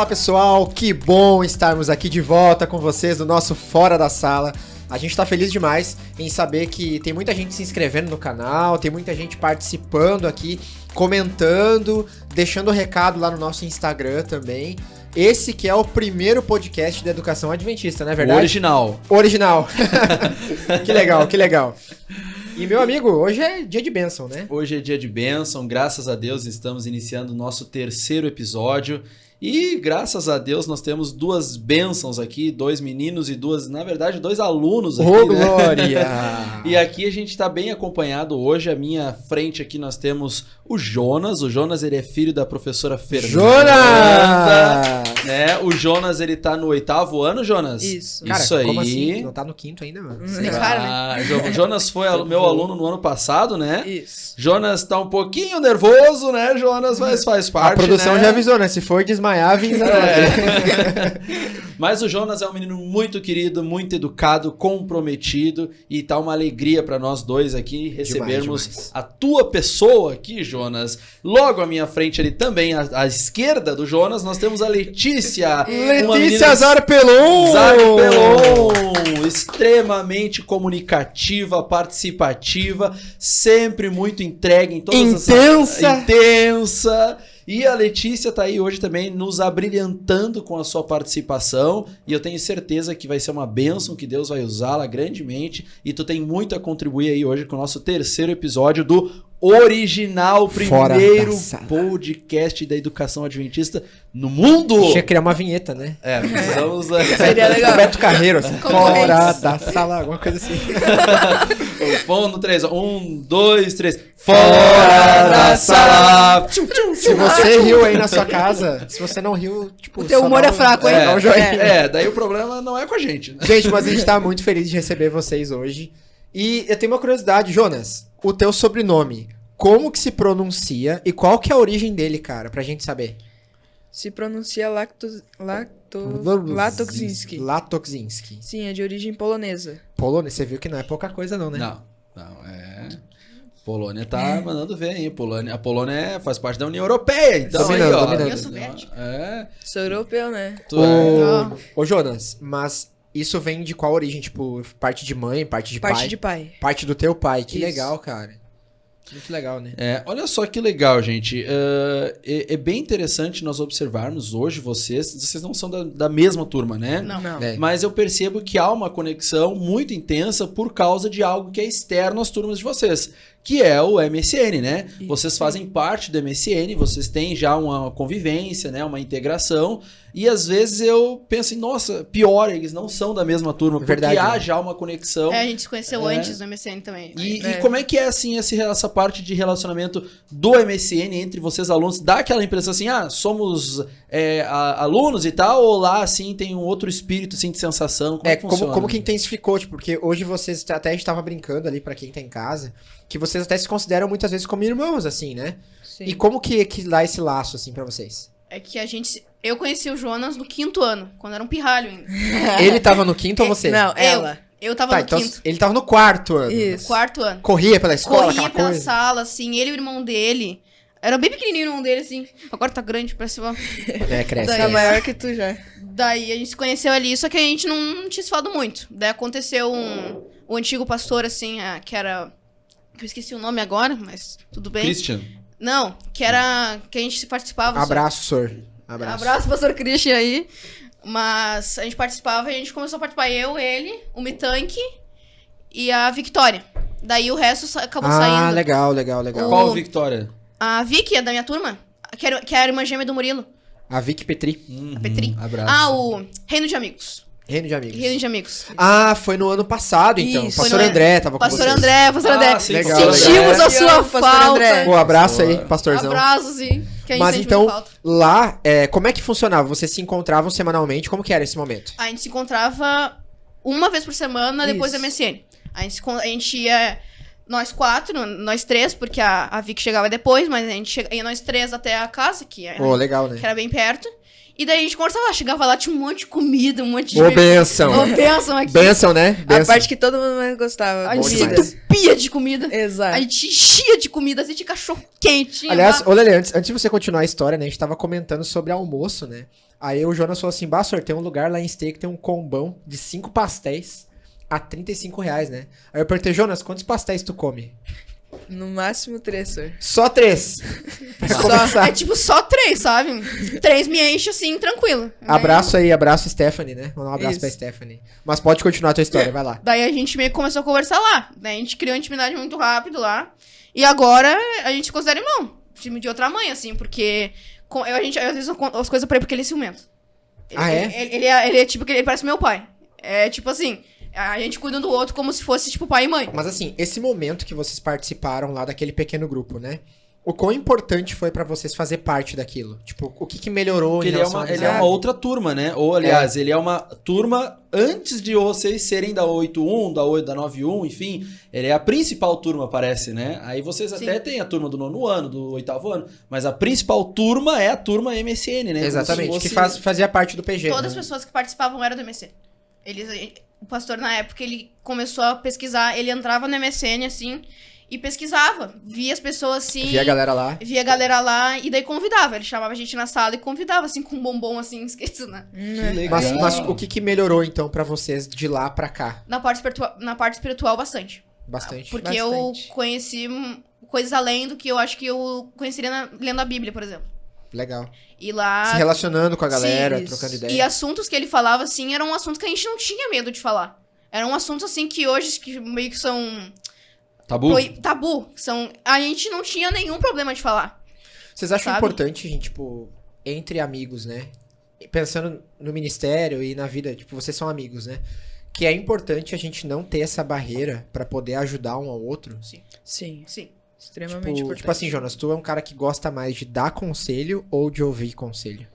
Fala pessoal, que bom estarmos aqui de volta com vocês no nosso Fora da Sala. A gente tá feliz demais em saber que tem muita gente se inscrevendo no canal, tem muita gente participando aqui, comentando, deixando recado lá no nosso Instagram também. Esse que é o primeiro podcast da Educação Adventista, não é verdade? Original. Que legal, que legal. E meu amigo, hoje é dia de bênção, né? Hoje é dia de bênção, graças a Deus estamos iniciando o nosso terceiro episódio. E graças a Deus nós temos duas bênçãos aqui, dois meninos e dois alunos aqui, Ô, glória! E aqui a gente está bem acompanhado hoje. À minha frente aqui nós temos o Jonas. O Jonas, ele é filho da professora Fernanda. Jonas! Né? O Jonas, ele tá no 8º ano, Jonas? Isso. Cara, Isso aí. como assim? Não tá no 5º ainda, mano? O Jonas foi meu aluno no ano passado, né? Isso. Jonas tá um pouquinho nervoso, né, Jonas? Mas faz parte, A produção né? já avisou, né? Se for desmaiar, avisa. Mas o Jonas é um menino muito querido, muito educado, comprometido, e tá uma alegria para nós dois aqui recebermos demais. a tua pessoa aqui, Jonas. Logo à minha frente ali também, à esquerda do Jonas, nós temos a Letícia. Letícia Zarpelon! Zarpelon, extremamente comunicativa, participativa, sempre muito entregue em todas intensa. E a Letícia tá aí hoje também nos abrilhantando com a sua participação, e eu tenho certeza que vai ser uma bênção, que Deus vai usá-la grandemente, e tu tem muito a contribuir aí hoje com o nosso terceiro episódio do Original, primeiro podcast da Educação Adventista no mundo. Tinha que criar uma vinheta, né? Precisamos... Seria legal. Beto Carreiro, assim. Fora da sala, alguma coisa assim. Vamos no 3, 1, 2, 3. Fora da sala! Se você riu aí na sua casa, se você não riu, tipo... O teu humor é fraco, hein? Dá um joinha. Daí o problema não é com a gente, né? Gente, mas a gente tá muito feliz de receber vocês hoje. E eu tenho uma curiosidade, Jonas. O teu sobrenome, como que se pronuncia e qual que é a origem dele, cara, pra gente saber? Se pronuncia Latokzinski. Latokzinski. Sim, é de origem polonesa. Polônia, você viu que não é pouca coisa não, né? Não, Polônia tá mandando ver, hein? A Polônia faz parte da União Europeia, então Dominando, aí, ó. dominando. União Soviética. Sou europeu, né? Ô, Jonas, mas isso vem de qual origem? Tipo, parte de mãe, parte de pai? Parte de pai. Parte do teu pai. Que Isso. legal, cara. Muito legal, né? Olha só que legal, gente. É bem interessante nós observarmos hoje vocês não são da mesma turma, né? Não. É. Mas eu percebo que há uma conexão muito intensa por causa de algo que é externo às turmas de vocês, que é o MSN, né? Isso. Vocês fazem parte do MSN, vocês têm já uma convivência, né? Uma integração, e às vezes eu penso em, nossa, pior, eles não são da mesma turma, Verdade, porque há né? já uma conexão. A gente se conheceu antes do MSN também. E como é que é, assim, essa parte de relacionamento do MSN entre vocês alunos? Dá aquela impressão assim, somos alunos e tal, ou lá, assim, tem um outro espírito, assim, de sensação? Como é que funciona? Como que intensificou, tipo, porque hoje vocês, até a gente tava brincando ali pra quem tá em casa, que vocês até se consideram muitas vezes como irmãos, assim, né? Sim. E como que dá esse laço, assim, pra vocês? É que eu conheci o Jonas no 5º ano, quando era um pirralho ainda. Ele tava no 5º ou você? Não, ela. Eu tava Tá, no então 5º. ele tava no 4º ano. Isso. 4º ano. Corria pela escola, Corria aquela pela coisa? sala, assim, ele e o irmão dele. Era bem pequenininho o irmão dele, assim. Agora tá grande, parece uma... Cresce. Daí- Tá maior que tu já. Daí a gente se conheceu ali, só que a gente não tinha se falado muito. Daí aconteceu o antigo pastor, assim, que era... Que eu esqueci o nome agora, mas tudo bem. Christian? Não, que a gente participava. Abraço, senhor. Abraço, pastor Christian aí. Mas a gente participava e a gente começou a participar. Eu, ele, o Mitank e a Victoria. Daí o resto acabou saindo. Ah, legal. Qual Victoria? A Vicky é da minha turma, que é a irmã gêmea do Murilo. A Vicky Petri. A Petri. Abraço. O Reino de Amigos. Reino de Amigos. Reino de Amigos. Ah, foi no ano passado, então. Isso, Pastor foi no- André tava com Pastor vocês. Pastor André. sim, legal, Sentimos legal. a sua Pastor falta. André. Pô, abraço aí, pastorzão. Abraços, sim. Que a gente Mas sente então, muita falta. lá, como é que funcionava? Vocês se encontravam semanalmente? Como que era esse momento? A gente se encontrava uma vez por semana depois Isso. da MSN. A gente ia, nós 4, nós 3, porque a Vicky chegava depois, mas a gente ia nós 3 até a casa, que Pô, legal, né? era bem perto. E daí a gente conversava, chegava lá, tinha um monte de comida, um monte de... Ô, benção. Ô, benção aqui. Benção, né? A Benção. parte que todo mundo mais gostava. A Bom gente se demais. entupia de comida. Exato. A gente enchia de comida, assim, de cachorro quente. Aliás, ô Lelê, antes de você continuar a história, né? A gente tava comentando sobre almoço, né? Aí o Jonas falou assim, Bassor, tem um lugar lá em Esteio que tem um combão de 5 pastéis a R$35, né? Aí eu perguntei, Jonas, quantos pastéis tu come? No máximo 3, senhor. Só 3. Pra Só, começar. é tipo só 3, sabe? 3 me enche assim, tranquilo. Abraço aí, abraço Stephanie, né? Mandar um abraço Isso. pra Stephanie. Mas pode continuar a tua história, vai lá. Daí a gente meio que começou a conversar lá. Daí a gente criou intimidade muito rápido lá. E agora a gente se considera irmão. Time de outra mãe, assim, porque às vezes eu conto as coisas pra ele porque ele é ciumento. Ah, é? Ele é tipo, ele parece meu pai. É tipo assim, a gente cuida um do outro como se fosse tipo pai e mãe. Mas assim, esse momento que vocês participaram lá daquele pequeno grupo, né? O quão importante foi pra vocês fazer parte daquilo? Tipo, o que melhorou Porque em ele é, relação à ele é amizade? uma outra turma, né? Ou, aliás, ele é uma turma antes de vocês serem da 81, da 8, da 91, enfim. Ele é a principal turma, parece, né? Aí vocês Sim. até têm a turma do 9º ano, do 8º ano, mas a principal turma é a turma MSN, né? Exatamente, Como se que fosse- fazia parte do PG. Todas as né? pessoas que participavam eram do MSN. O pastor, na época, ele começou a pesquisar, ele entrava no MSN, assim, e pesquisava. Via as pessoas, assim... Via a galera lá. Via a galera lá e daí convidava. Ele chamava a gente na sala e convidava, assim, com um bombom, assim, esquecido, né? Que legal. Mas o que melhorou, então, pra vocês de lá pra cá? Na parte espiritual, bastante. Bastante. Porque eu Bastante. conheci coisas além do que eu acho que eu conheceria lendo a Bíblia, por exemplo. Legal. E lá... Se relacionando com a galera, Sim, trocando isso. ideia. E assuntos que ele falava, assim, eram assuntos que a gente não tinha medo de falar. Eram assuntos, assim, que hoje que meio que são... Tabu? Tabu. A gente não tinha nenhum problema de falar. Vocês acham sabe? importante, gente, tipo, entre amigos, né? Pensando no ministério e na vida, tipo, vocês são amigos, né? Que é importante a gente não ter essa barreira pra poder ajudar um ao outro. Sim. Sim, Sim. extremamente importante. Tipo assim, Jonas, tu é um cara que gosta mais de dar conselho ou de ouvir conselho?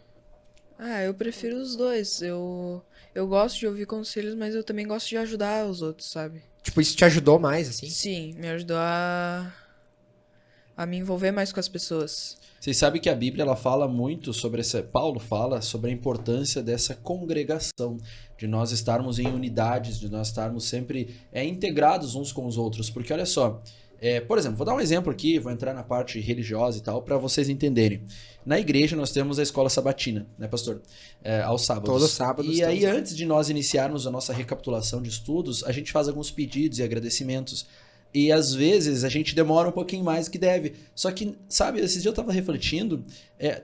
Ah, eu prefiro os dois. Eu gosto de ouvir conselhos, mas eu também gosto de ajudar os outros, sabe? Tipo, isso te ajudou mais, assim? Sim, me ajudou a me envolver mais com as pessoas. Vocês sabem que a Bíblia ela fala muito sobre essa. Paulo fala sobre a importância dessa congregação, de nós estarmos em unidades, de nós estarmos sempre integrados uns com os outros. Porque olha só, por exemplo, vou dar um exemplo aqui, vou entrar na parte religiosa e tal, para vocês entenderem. Na igreja nós temos a escola sabatina, né, pastor? Aos sábados. Todos os sábados E aí, temos. antes de nós iniciarmos a nossa recapitulação de estudos, a gente faz alguns pedidos e agradecimentos. E às vezes a gente demora um pouquinho mais do que deve. Só que, sabe, esses dias eu tava refletindo,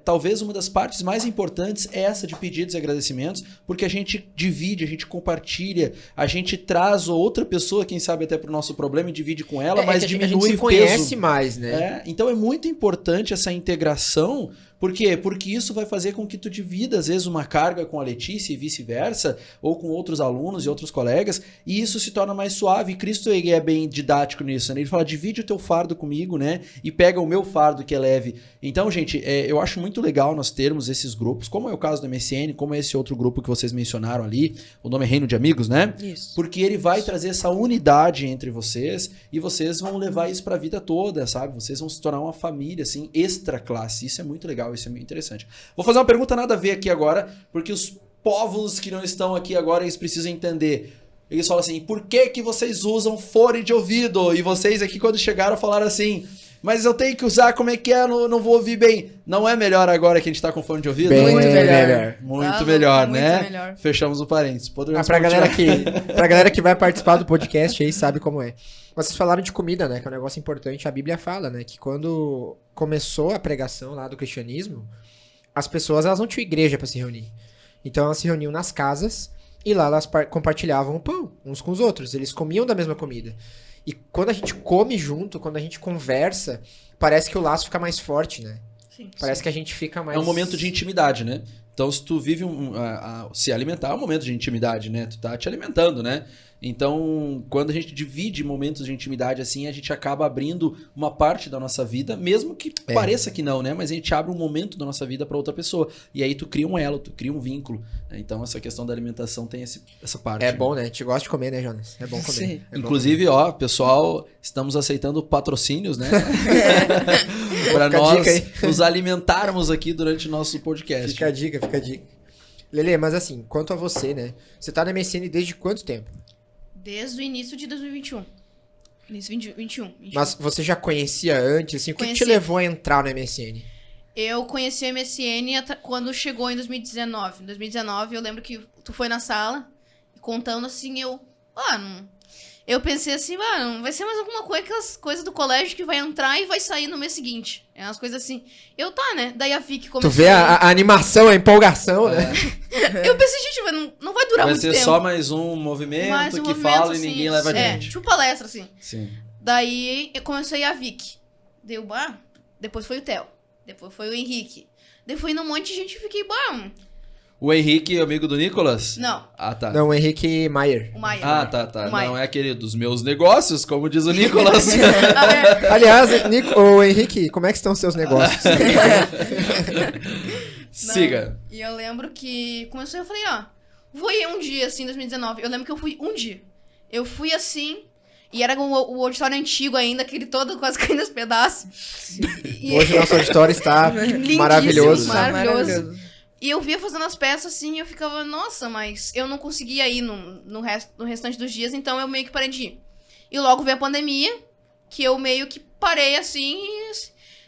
talvez uma das partes mais importantes é essa de pedidos e agradecimentos, porque a gente divide, a gente compartilha, a gente traz outra pessoa, quem sabe até pro nosso problema e divide com ela, mas que diminui a gente se o conhece peso. mais, né? Então é muito importante essa integração. Por quê? Porque isso vai fazer com que tu divida, às vezes, uma carga com a Letícia e vice-versa, ou com outros alunos e outros colegas, e isso se torna mais suave. E Cristo é bem didático nisso, né? Ele fala, divide o teu fardo comigo, né? E pega o meu fardo que é leve. Então, gente, eu acho muito legal nós termos esses grupos, como é o caso do MSN, como é esse outro grupo que vocês mencionaram ali, o nome é Reino de Amigos, né? Isso. Porque ele vai trazer essa unidade entre vocês e vocês vão levar isso pra vida toda, sabe? Vocês vão se tornar uma família, assim, extra classe. Isso é muito legal, isso é muito interessante. Vou fazer uma pergunta nada a ver aqui agora, porque os povos que não estão aqui agora, eles precisam entender. Eles falam assim, por que vocês usam fone de ouvido? E vocês aqui, quando chegaram, falaram assim, mas eu tenho que usar, como é que é? Não vou ouvir bem. Não é melhor agora que a gente tá com fone de ouvido? Bem Muito melhor. Muito Tá melhor, muito né? melhor. Fechamos o parênteses. Podemos Pra continuar. galera que vai participar do podcast aí sabe como é. Vocês falaram de comida, né? Que é um negócio importante. A Bíblia fala, né? Que quando começou a pregação lá do cristianismo, as pessoas elas não tinham igreja pra se reunir. Então elas se reuniam nas casas e lá elas compartilhavam o pão uns com os outros. Eles comiam da mesma comida. E quando a gente come junto, quando a gente conversa, parece que o laço fica mais forte, né? Sim. Parece que a gente fica mais... É um momento de intimidade, né? Então, se tu vive se alimentar é um momento de intimidade, né? Tu tá te alimentando, né? Então, quando a gente divide momentos de intimidade assim, a gente acaba abrindo uma parte da nossa vida, mesmo que pareça que não, né? Mas a gente abre um momento da nossa vida para outra pessoa. E aí tu cria um elo, tu cria um vínculo. Então, essa questão da alimentação tem essa parte. É bom, né? A gente gosta de comer, né, Jonas? É bom comer. Sim. É bom Inclusive, ó, pessoal, estamos aceitando patrocínios, né? Para Fica a nós dica aí. nos alimentarmos aqui durante o nosso podcast. Fica a dica, fica a dica. Lelê, mas assim, quanto a você, né? Você tá na MSN desde quanto tempo? Desde o início de 2021. Início de 21. Mas você já conhecia antes, assim? O que te Conhecia. levou a entrar no MSN? Eu conheci a MSN quando chegou em 2019. Em 2019, eu lembro que tu foi na sala, contando assim, eu pensei assim, mano, vai ser mais alguma coisa, aquelas coisas do colégio que vai entrar e vai sair no mês seguinte. É umas coisas assim. Né? Daí a Vicky começou. Tu vê a animação, a empolgação, né? Eu pensei, gente, não vai durar Vai muito ser tempo. só mais um movimento Mais um que movimento, fala assim, e ninguém leva adiante. tipo palestra, assim. Sim. Daí eu comecei a Vicky. Deu, depois foi o Theo. Depois foi o Henrique. Daí foi num monte de gente e fiquei, O Henrique, amigo do Nicolas? Não, Ah, tá. Não, o Henrique Maier. o Maia. Ah, tá. O Maia. Não é aquele dos meus negócios, como diz o Nicolas. Aliás, ô Henrique, como é que estão os seus negócios? Siga. E eu lembro que começou, eu falei, vou ir um dia, assim, em 2019. Eu lembro que eu fui um dia. Eu fui assim, e era o auditório antigo ainda, aquele todo quase caindo aos pedaços. E- Hoje nosso auditório está Lindíssimo, maravilhoso. maravilhoso. E eu via fazendo as peças assim, e eu ficava, nossa, mas eu não conseguia ir no restante dos dias, então eu meio que parei de ir. E logo veio a pandemia, que eu meio que parei assim.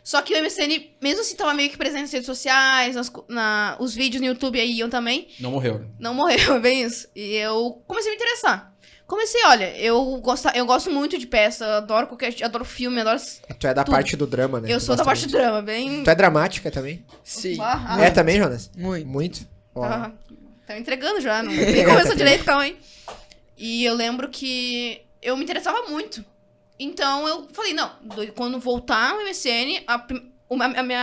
Só que o MSN, mesmo assim, tava meio que presente nas redes sociais, os vídeos no YouTube aí iam também. Não morreu, né? Não morreu, é bem isso. E eu comecei a me interessar. Olha, eu gosto muito de peça, adoro filme, adoro. Tu é da Tudo. parte do drama, né? Eu sou da Gosta parte do muito. drama, bem. Tu é dramática também? Sim. É também, Jonas? Muito. Muito? Ó. Tá me entregando já, não nem começou direito, calma aí. E eu lembro que eu me interessava muito. Então eu falei, não, quando voltar o MSN,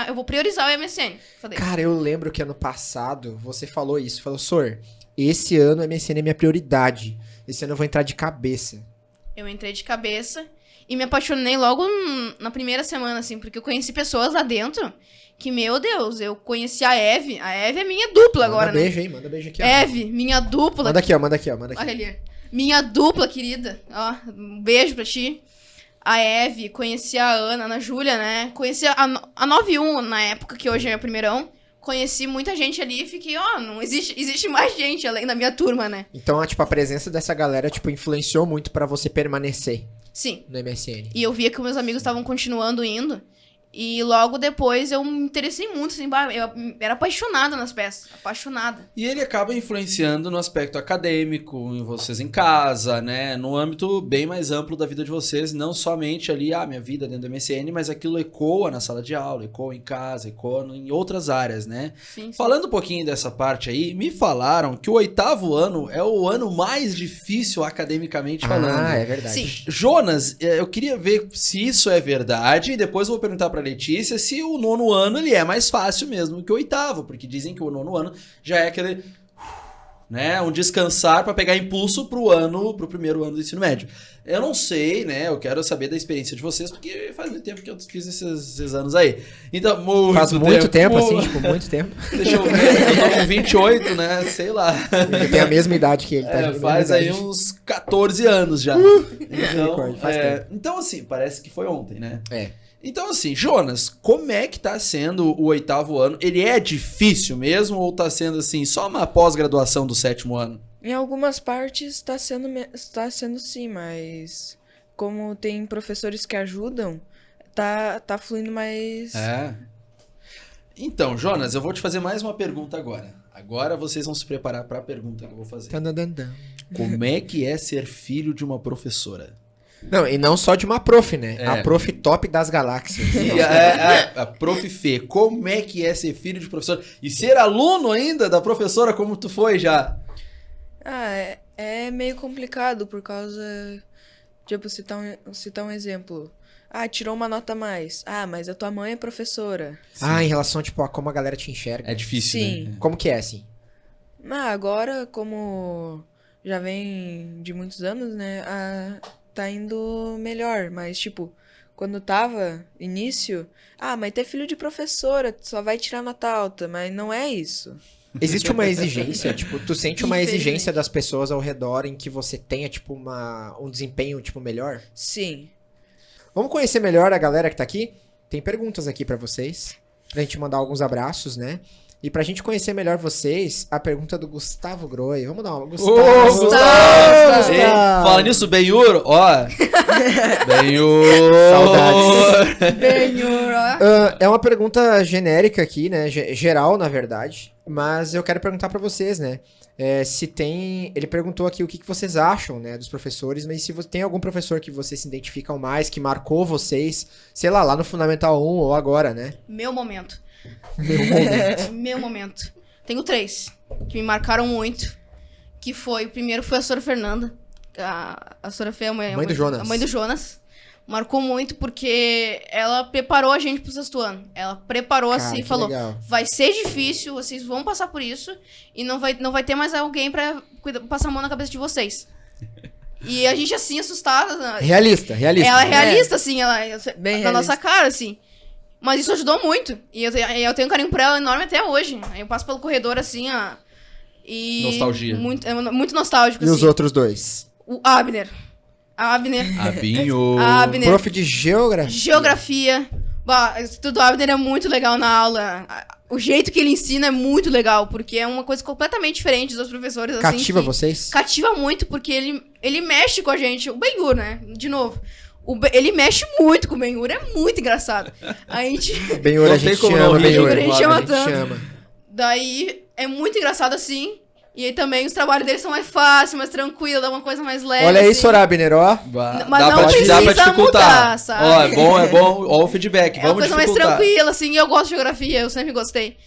eu vou priorizar o MSN. Falei, Cara, eu lembro que ano passado você falou isso. Falou, Sor, esse ano o MSN é minha prioridade. Esse ano eu vou entrar de cabeça. eu entrei de cabeça e me apaixonei logo na primeira semana, assim, porque eu conheci pessoas lá dentro que, meu Deus, eu conheci a Eve. A Eve é minha dupla agora, Manda né? beijo aí, manda beijo aqui, ó. Eve, minha dupla. Manda aqui, ó, manda aqui, ó, manda aqui. Olha ali. Minha dupla, querida. Ó, um beijo pra ti. A Eve, conheci a Ana Júlia, né? Conheci a 91 na época, que hoje é a primeirão. Conheci muita gente ali e fiquei, não existe mais gente além da minha turma, né? Então, tipo, a presença dessa galera, tipo, influenciou muito pra você permanecer Sim. no MSN. E eu via que meus amigos estavam continuando indo. E logo depois eu me interessei muito, assim, eu era apaixonada nas peças. Apaixonada. E ele acaba influenciando no aspecto acadêmico, em vocês em casa, né? No âmbito bem mais amplo da vida de vocês, não somente ali, minha vida dentro do MSN, mas aquilo ecoa na sala de aula, ecoa em casa, ecoa em outras áreas, né? Sim, sim. Falando um pouquinho dessa parte aí, me falaram que o 8º ano é o ano mais difícil academicamente falando. Ah, é verdade. Sim. Jonas, eu queria ver se isso é verdade e depois eu vou perguntar pra Letícia se o 9º ano ele é mais fácil mesmo que o 8º, porque dizem que o 9º ano já é aquele, né, um descansar pra pegar impulso pro primeiro ano do ensino médio. Eu não sei, né, eu quero saber da experiência de vocês, porque faz muito tempo que eu fiz esses anos aí. Então, Faz muito tempo, assim, tipo, muito tempo. Deixa eu ver, eu tô com 28, né, sei lá. Ele tem a mesma idade que ele, tá? É, faz aí uns 14 anos já. Misericórdia, faz tempo. Então, assim, parece que foi ontem, né? É. Então, assim, Jonas, como é que tá sendo o 8º ano? Ele é difícil mesmo ou tá sendo, assim, só uma pós-graduação do 7º ano? Em algumas partes está sendo sim, mas como tem professores que ajudam, tá fluindo mais. É. Então, Jonas, eu vou te fazer mais uma pergunta agora. Agora vocês vão se preparar para a pergunta que eu vou fazer. Tandandandã. Como é que é ser filho de uma professora? Não, e não só de uma prof, né? É. A prof top das galáxias. E a Prof. Fê, como é que é ser filho de professora? E ser aluno ainda da professora como tu foi já? É meio complicado por causa. Tipo, citar um exemplo. Tirou uma nota a mais. Mas a tua mãe é professora. Em relação, tipo, a como a galera te enxerga. É difícil, Sim. né? Como que é, assim? Agora, como já vem de muitos anos, né? Tá indo melhor, mas, tipo, quando tava início, mas ter filho de professora, tu só vai tirar nota alta, mas não é isso. Existe uma exigência, tipo, tu sente uma Infelizmente. exigência das pessoas ao redor em que você tenha, tipo, um desempenho, tipo, melhor? Sim. Vamos conhecer melhor a galera que tá aqui? Tem perguntas aqui pra vocês, pra gente mandar alguns abraços, né? E pra gente conhecer melhor vocês, a pergunta do Gustavo Groi. Vamos dar uma... Gustavo! Gustavo! Ei, fala nisso, Benhur, ó. Benhur! Saudades. Benhur, ó. É uma pergunta genérica aqui, né? Geral, na verdade. Mas eu quero perguntar pra vocês, né? Se tem... Ele perguntou aqui o que vocês acham, né? Dos professores. Mas se tem algum professor que vocês se identificam mais, que marcou vocês, sei lá no Fundamental 1 ou agora, né? Meu momento. Meu momento. Tenho 3 que me marcaram muito. Que foi, o primeiro foi a Sra. Fernanda. A Sra. Fê é Mãe do Jonas. A mãe do Jonas. Marcou muito porque ela preparou a gente pro 6º ano. Ela preparou Cara, assim e que falou: legal. vai ser difícil, vocês vão passar por isso. E não vai ter mais alguém pra passar a mão na cabeça de vocês. E a gente assim, assustada. Realista. Ela é realista, assim, ela Bem na realista. nossa cara, assim. Mas isso ajudou muito. E eu tenho um carinho por ela enorme até hoje. Eu passo pelo corredor, assim, ó. E Nostalgia. É muito nostálgico, E assim. os outros dois? O Abner. Abner. Abner. Prof de geografia. Geografia. Bah, o Instituto Abner é muito legal na aula. O jeito que ele ensina é muito legal, porque é uma coisa completamente diferente dos professores. Assim, Cativa que vocês? Cativa muito, porque ele mexe com a gente. O Benhur, né? De novo. Ele mexe muito com o Benhur, é muito engraçado. A gente... Benhur, Não a tem gente como chama, não rir, Benhur. a gente chama tanto. chama. Daí é muito engraçado assim. E aí também os trabalhos deles são mais fáceis, mais tranquilos, dá uma coisa mais leve. Olha aí, assim. Sorabner, ó. Mas não dá pra precisa dificultar. mudar, sabe? Ó, é bom. Ó o feedback, É uma vamos coisa mais dificultar. tranquila, assim, e eu gosto de geografia, eu sempre gostei.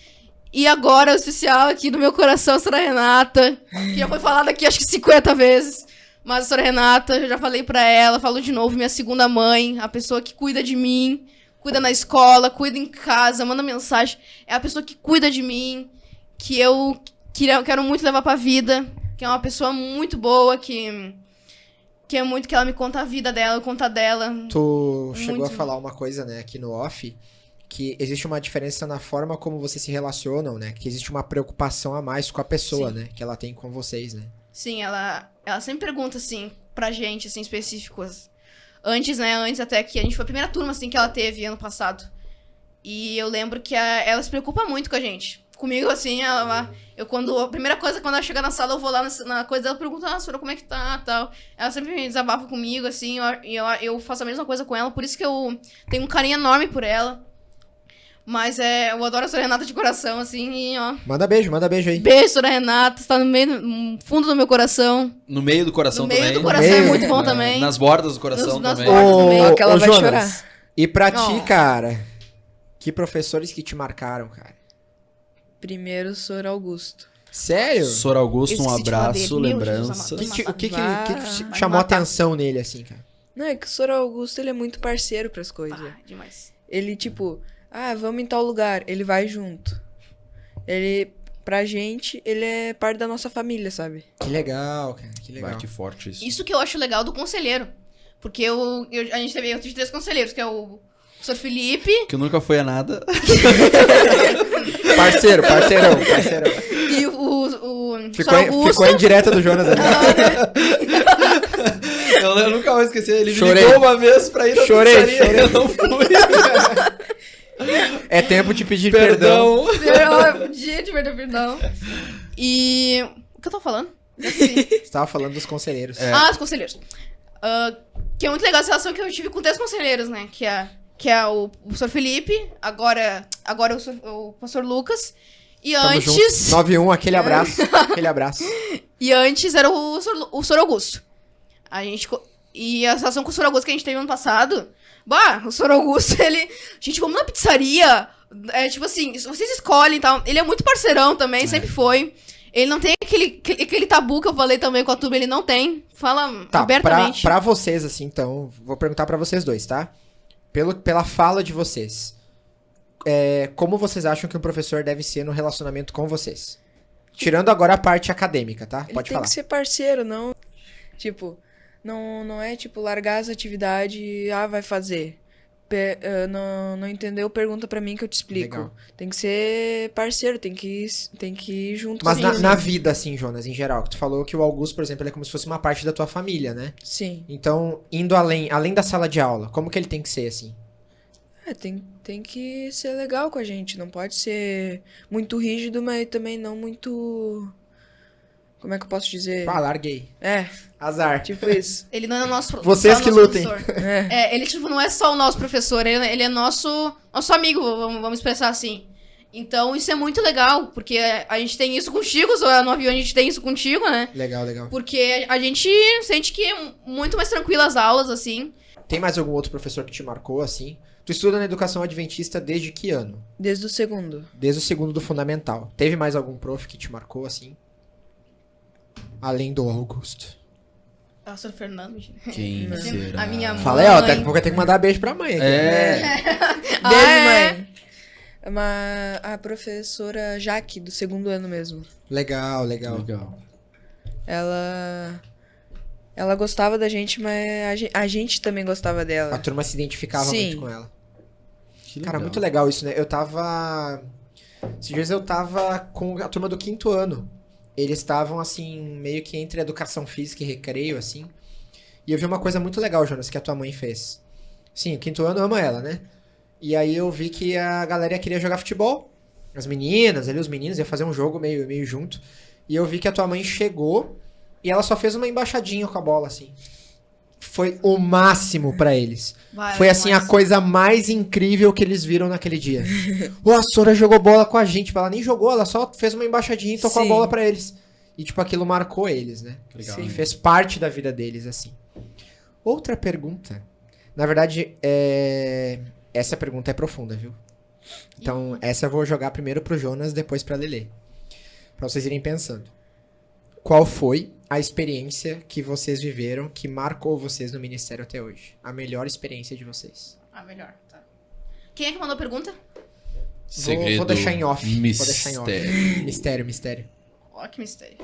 E agora, o especial aqui do meu coração, a Sra. Renata, que já foi falado aqui acho que 50 vezes. Mas a Sra. Renata, eu já falei pra ela, falo de novo, minha segunda mãe, a pessoa que cuida de mim, cuida na escola, cuida em casa, manda mensagem. É a pessoa que cuida de mim, que eu quero muito levar pra vida, que é uma pessoa muito boa, que é muito que ela me conta a vida dela, eu conto a dela. Tu chegou Muito. a falar uma coisa, né, aqui no off, que existe uma diferença na forma como vocês se relacionam, né? Que existe uma preocupação a mais com a pessoa, Sim. né? Que ela tem com vocês, né? Sim, ela sempre pergunta, assim, pra gente, assim, específicos. Antes, né, antes até que a gente foi a primeira turma, assim, que ela teve ano passado. E eu lembro que ela se preocupa muito com a gente. Comigo, assim, a primeira coisa, quando ela chega na sala, eu vou lá na coisa dela, pergunto, Sora, como é que tá, tal. Ela sempre me desabafa comigo, assim, e eu faço a mesma coisa com ela, por isso que eu tenho um carinho enorme por ela. Mas eu adoro a Sra. Renata de coração, assim, e ó... Manda beijo aí. Beijo, Sra. Renata, você tá no fundo do meu coração. No meio do coração No meio também. do coração Meio. é muito bom também. Nas bordas do coração Nas também. bordas. também. Ó, que ela vai Jonas, chorar. e pra ti, Ó. cara, que professores que te marcaram, cara? Primeiro, o Sr. Augusto. Sério? Sor Augusto, um Esqueci de falar abraço, dele. Meu lembrança. Jesus amado. O que Vai chamou a matar. atenção nele, assim, cara? Não, é que o Sr. Augusto, ele é muito parceiro pras coisas. Demais. Ele, tipo, vamos em tal lugar, ele vai junto. Ele, pra gente, ele é parte da nossa família, sabe? Que legal, cara, que legal. Vai, que forte isso. Isso que eu acho legal do conselheiro. Porque eu tive 3 conselheiros, que é o Sr. Felipe, Que nunca foi a nada. Parceirão. e o Sr. Augusto. Ficou a indireta do Jonas ali. Eu nunca vou esquecer. Ele Chorei. me ligou uma vez pra ir na Chorei. pizzaria. Eu não fui. É tempo de pedir perdão. Perdão. Gente, perdão. E... O que eu tô falando? Esqueci. Você tava falando dos conselheiros. Os conselheiros. Que é muito legal essa relação que eu tive com 3 conselheiros, né? Que é o Sr. Felipe, agora o pastor Lucas. E Tamo antes... junto. 91, aquele abraço. E antes era o Sr. Augusto. E a relação com o Sr. Augusto que a gente teve ano passado... o Sr. Augusto, ele... Gente, vamos na pizzaria. Tipo assim, vocês escolhem e tal. Ele é muito parceirão também, sempre foi. Ele não tem aquele tabu que eu falei também com a turma, ele não tem. Fala Tá, abertamente. pra vocês, assim, então, vou perguntar pra vocês dois, tá? Pela fala de vocês. Como vocês acham que um professor deve ser no relacionamento com vocês? Tirando agora a parte acadêmica, tá? Ele Pode tem falar. que ser parceiro, não. Tipo, não é tipo largar as atividades e vai fazer. Não entendeu? Pergunta pra mim que eu te explico. Legal. Tem que ser parceiro, tem que ir junto Mas com na vida, assim, Jonas, em geral, que tu falou que o Augusto, por exemplo, ele é como se fosse uma parte da tua família, né? Sim. Então, indo além da sala de aula, como que ele tem que ser, assim? Tem que ser legal com a gente. Não pode ser muito rígido, mas também não muito. Como é que eu posso dizer? Larguei. É, Azar. tipo isso. Ele não é nosso Vocês só que nosso lutem. professor. É. Ele, tipo, não é só o nosso professor, ele é nosso amigo, vamos expressar assim. Então, isso é muito legal, porque a gente tem isso contigo, no avião a gente tem isso contigo, né? Legal. Porque a gente sente que é muito mais tranquila as aulas, assim. Tem mais algum outro professor que te marcou, assim? Tu estuda na educação adventista desde que ano? Desde o segundo. Desde o segundo do fundamental. Teve mais algum prof que te marcou, assim? Além do Augusto. Ah, Sr. Fernando, gente. Quem será? A minha mãe. Fala aí, ó, daqui a pouco eu tenho que mandar beijo pra mãe aqui. Beijo, é? mãe. A professora Jaque, do segundo ano mesmo. Legal. Legal. Ela gostava da gente, mas a gente também gostava A dela. turma se identificava Sim. muito com ela. Que Cara, legal. muito legal isso, né? Esses dias eu tava com a turma do 5º ano. Eles estavam, assim, meio que entre educação física e recreio, assim. E eu vi uma coisa muito legal, Jonas, que a tua mãe fez. Sim, o 5º ano ama ela, né? E aí eu vi que a galera queria jogar futebol. As meninas, ali os meninos, ia fazer um jogo meio junto. E eu vi que a tua mãe chegou e ela só fez uma embaixadinha com a bola, assim. Foi o máximo pra eles. Foi, assim, a coisa mais incrível que eles viram naquele dia. A Sora jogou bola com a gente. Ela nem jogou, ela só fez uma embaixadinha e tocou a Sim. bola pra eles. E, tipo, aquilo marcou eles, né? Legal. E fez parte da vida deles, assim. Outra pergunta. Na verdade, essa pergunta é profunda, viu? Então, essa eu vou jogar primeiro pro Jonas, depois pra Lelê. Pra vocês irem pensando. Qual foi a experiência que vocês viveram que marcou vocês no ministério até hoje? A melhor experiência de vocês. Ah, melhor, tá. Quem é que mandou a pergunta? Vou deixar em off. Vou Mistério. deixar em off. Mistério. Ó, que mistério.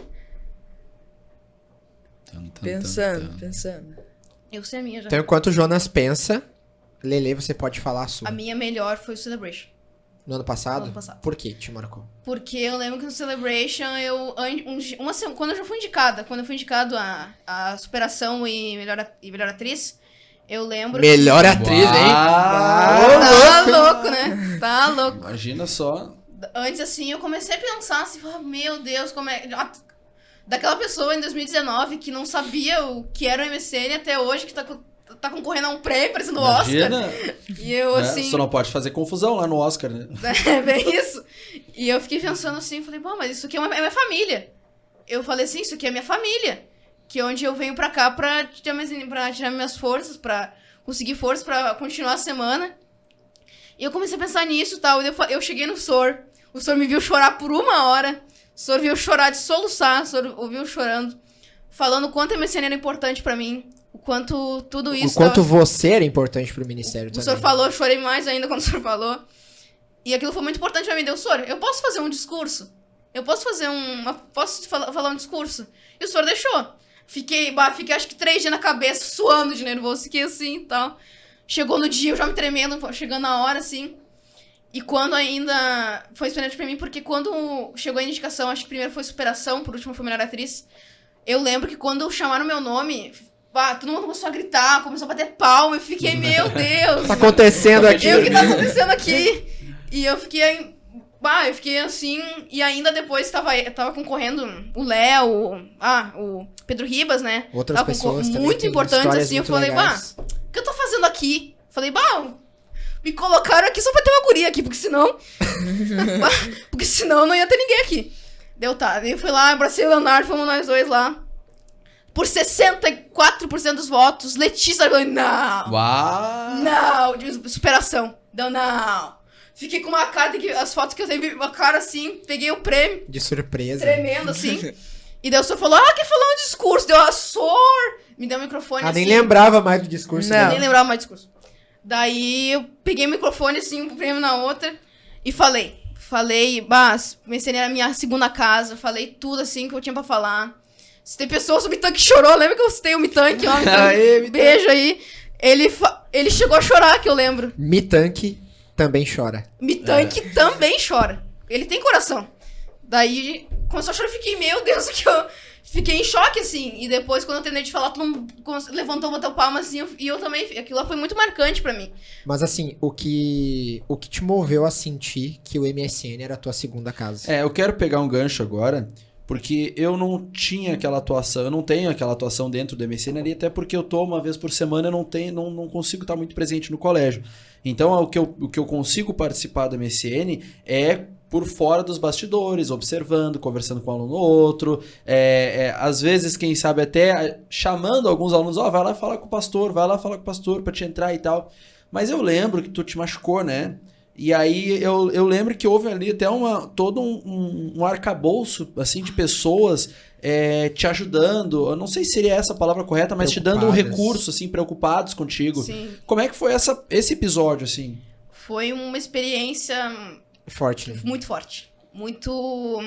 Pensando. Eu sei a minha já. Então, enquanto o Jonas pensa, Lelê, você pode falar a sua. A minha melhor foi o Celebration. No ano passado? No ano passado. Por que te marcou? Porque eu lembro que no Celebration, quando eu fui indicada a superação e melhor atriz, eu lembro Melhor atriz, hein? Tá louco, né? Tá louco. Imagina só. Antes, assim, eu comecei a pensar assim, meu Deus, como é... Daquela pessoa em 2019 que não sabia o que era o MSN até hoje, que tá concorrendo a um prêmio, parecendo o Oscar. Imagina. E eu, Né? assim... Só não pode fazer confusão lá no Oscar, né? É bem isso. E eu fiquei pensando assim, falei, bom, mas isso aqui é minha família. Eu falei assim, isso aqui é minha família. Que é onde eu venho pra cá pra tirar minhas forças, pra conseguir forças pra continuar a semana. E eu comecei a pensar nisso e tal. E eu cheguei no Sor. O Sor me viu chorar por 1 hora. O Sor viu chorar de soluçar. O Sor ouviu chorando. Falando o quanto a MSN era importante pra mim. O quanto tudo isso... O quanto você era importante pro ministério O também. senhor falou, eu chorei mais ainda quando o senhor falou. E aquilo foi muito importante pra mim. Deu, senhor, eu posso fazer um discurso? Eu posso fazer posso falar um discurso? E o senhor deixou. Fiquei acho que 3 dias na cabeça, suando de nervoso. Fiquei assim e tal. Chegou no dia, eu já me tremendo, chegando a hora, assim. E quando ainda... Foi inspirante pra mim, porque quando chegou a indicação, acho que primeiro foi superação, por último foi melhor atriz. Eu lembro que quando chamaram meu nome... todo mundo começou a gritar, começou a bater palma, eu fiquei, meu Deus! Tá acontecendo aqui. O que tá acontecendo aqui? E eu fiquei assim, e ainda depois tava concorrendo o Léo, o Pedro Ribas, né? Outras tava pessoas também muito têm importante, histórias assim, eu muito falei, legais. o que eu tô fazendo aqui? Falei, me colocaram aqui só pra ter uma guria aqui, porque senão não ia ter ninguém aqui. Deu, tá, eu fui lá, abracei o Leonardo, fomos nós dois lá. Por 64% dos votos, Letícia falou, não! Uau! Não! De superação. Deu, não! Fiquei com uma cara, as fotos que eu tenho, uma cara assim, peguei o prêmio, De surpresa. tremendo assim. E daí o senhor falou, quer falar um discurso? Deu, Sor! Me deu o microfone assim. Nem lembrava mais do discurso. Não. dela. Nem lembrava mais do discurso. Daí eu peguei o microfone assim, um prêmio na outra, e falei. falei, MSN era a minha segunda casa, falei tudo assim que eu tinha pra falar. Se tem pessoas, o Mitank chorou, lembra que eu citei o Mitank, ó, Aê, Mitank. beijo aí. Ele chegou a chorar, que eu lembro. Mitank também chora. Mitank também chora. Ele tem coração. Daí, começou a chorar, eu fiquei, meu Deus, que eu fiquei em choque, assim. E depois, quando eu terminei de falar, todo mundo levantou, bateu palma, assim, e eu também, aquilo lá foi muito marcante pra mim. Mas assim, o que te moveu a sentir que o MSN era a tua segunda casa? Eu quero pegar um gancho agora, porque eu não tinha aquela atuação, eu não tenho aquela atuação dentro do MSN ali, até porque eu tô uma vez por semana, eu não consigo estar muito presente no colégio. Então, o que eu consigo participar do MSN é por fora dos bastidores, observando, conversando com um aluno ou outro, às vezes, quem sabe, até chamando alguns alunos, vai lá falar com o pastor, vai lá falar com o pastor pra te entrar e tal. Mas eu lembro que tu te machucou, né? E aí eu lembro que houve ali até todo um arcabouço assim, de pessoas te ajudando. Eu não sei se seria essa a palavra correta, mas te dando um recurso, assim, preocupados contigo. Sim. Como é que foi esse episódio, assim? Foi uma experiência Forte, né? muito forte. Muito...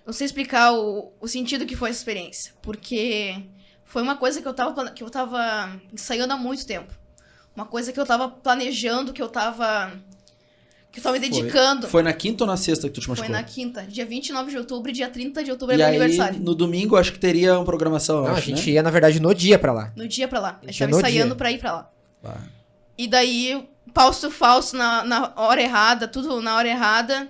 Não sei explicar o sentido que foi essa experiência. Porque foi uma coisa que eu tava ensaiando há muito tempo. Uma coisa que eu tava planejando, que eu tava me dedicando. Foi na quinta ou na sexta que tu te machucou? Foi na quinta. Dia 29 de outubro e dia 30 de outubro é E meu aí, aniversário. no domingo, acho que teria uma programação, Não, acho, a gente né? ia, na verdade, no dia pra lá. No dia pra lá. A gente Ia tava no ensaiando dia. pra ir pra lá. Ah. E daí, falso na hora errada, tudo na hora errada.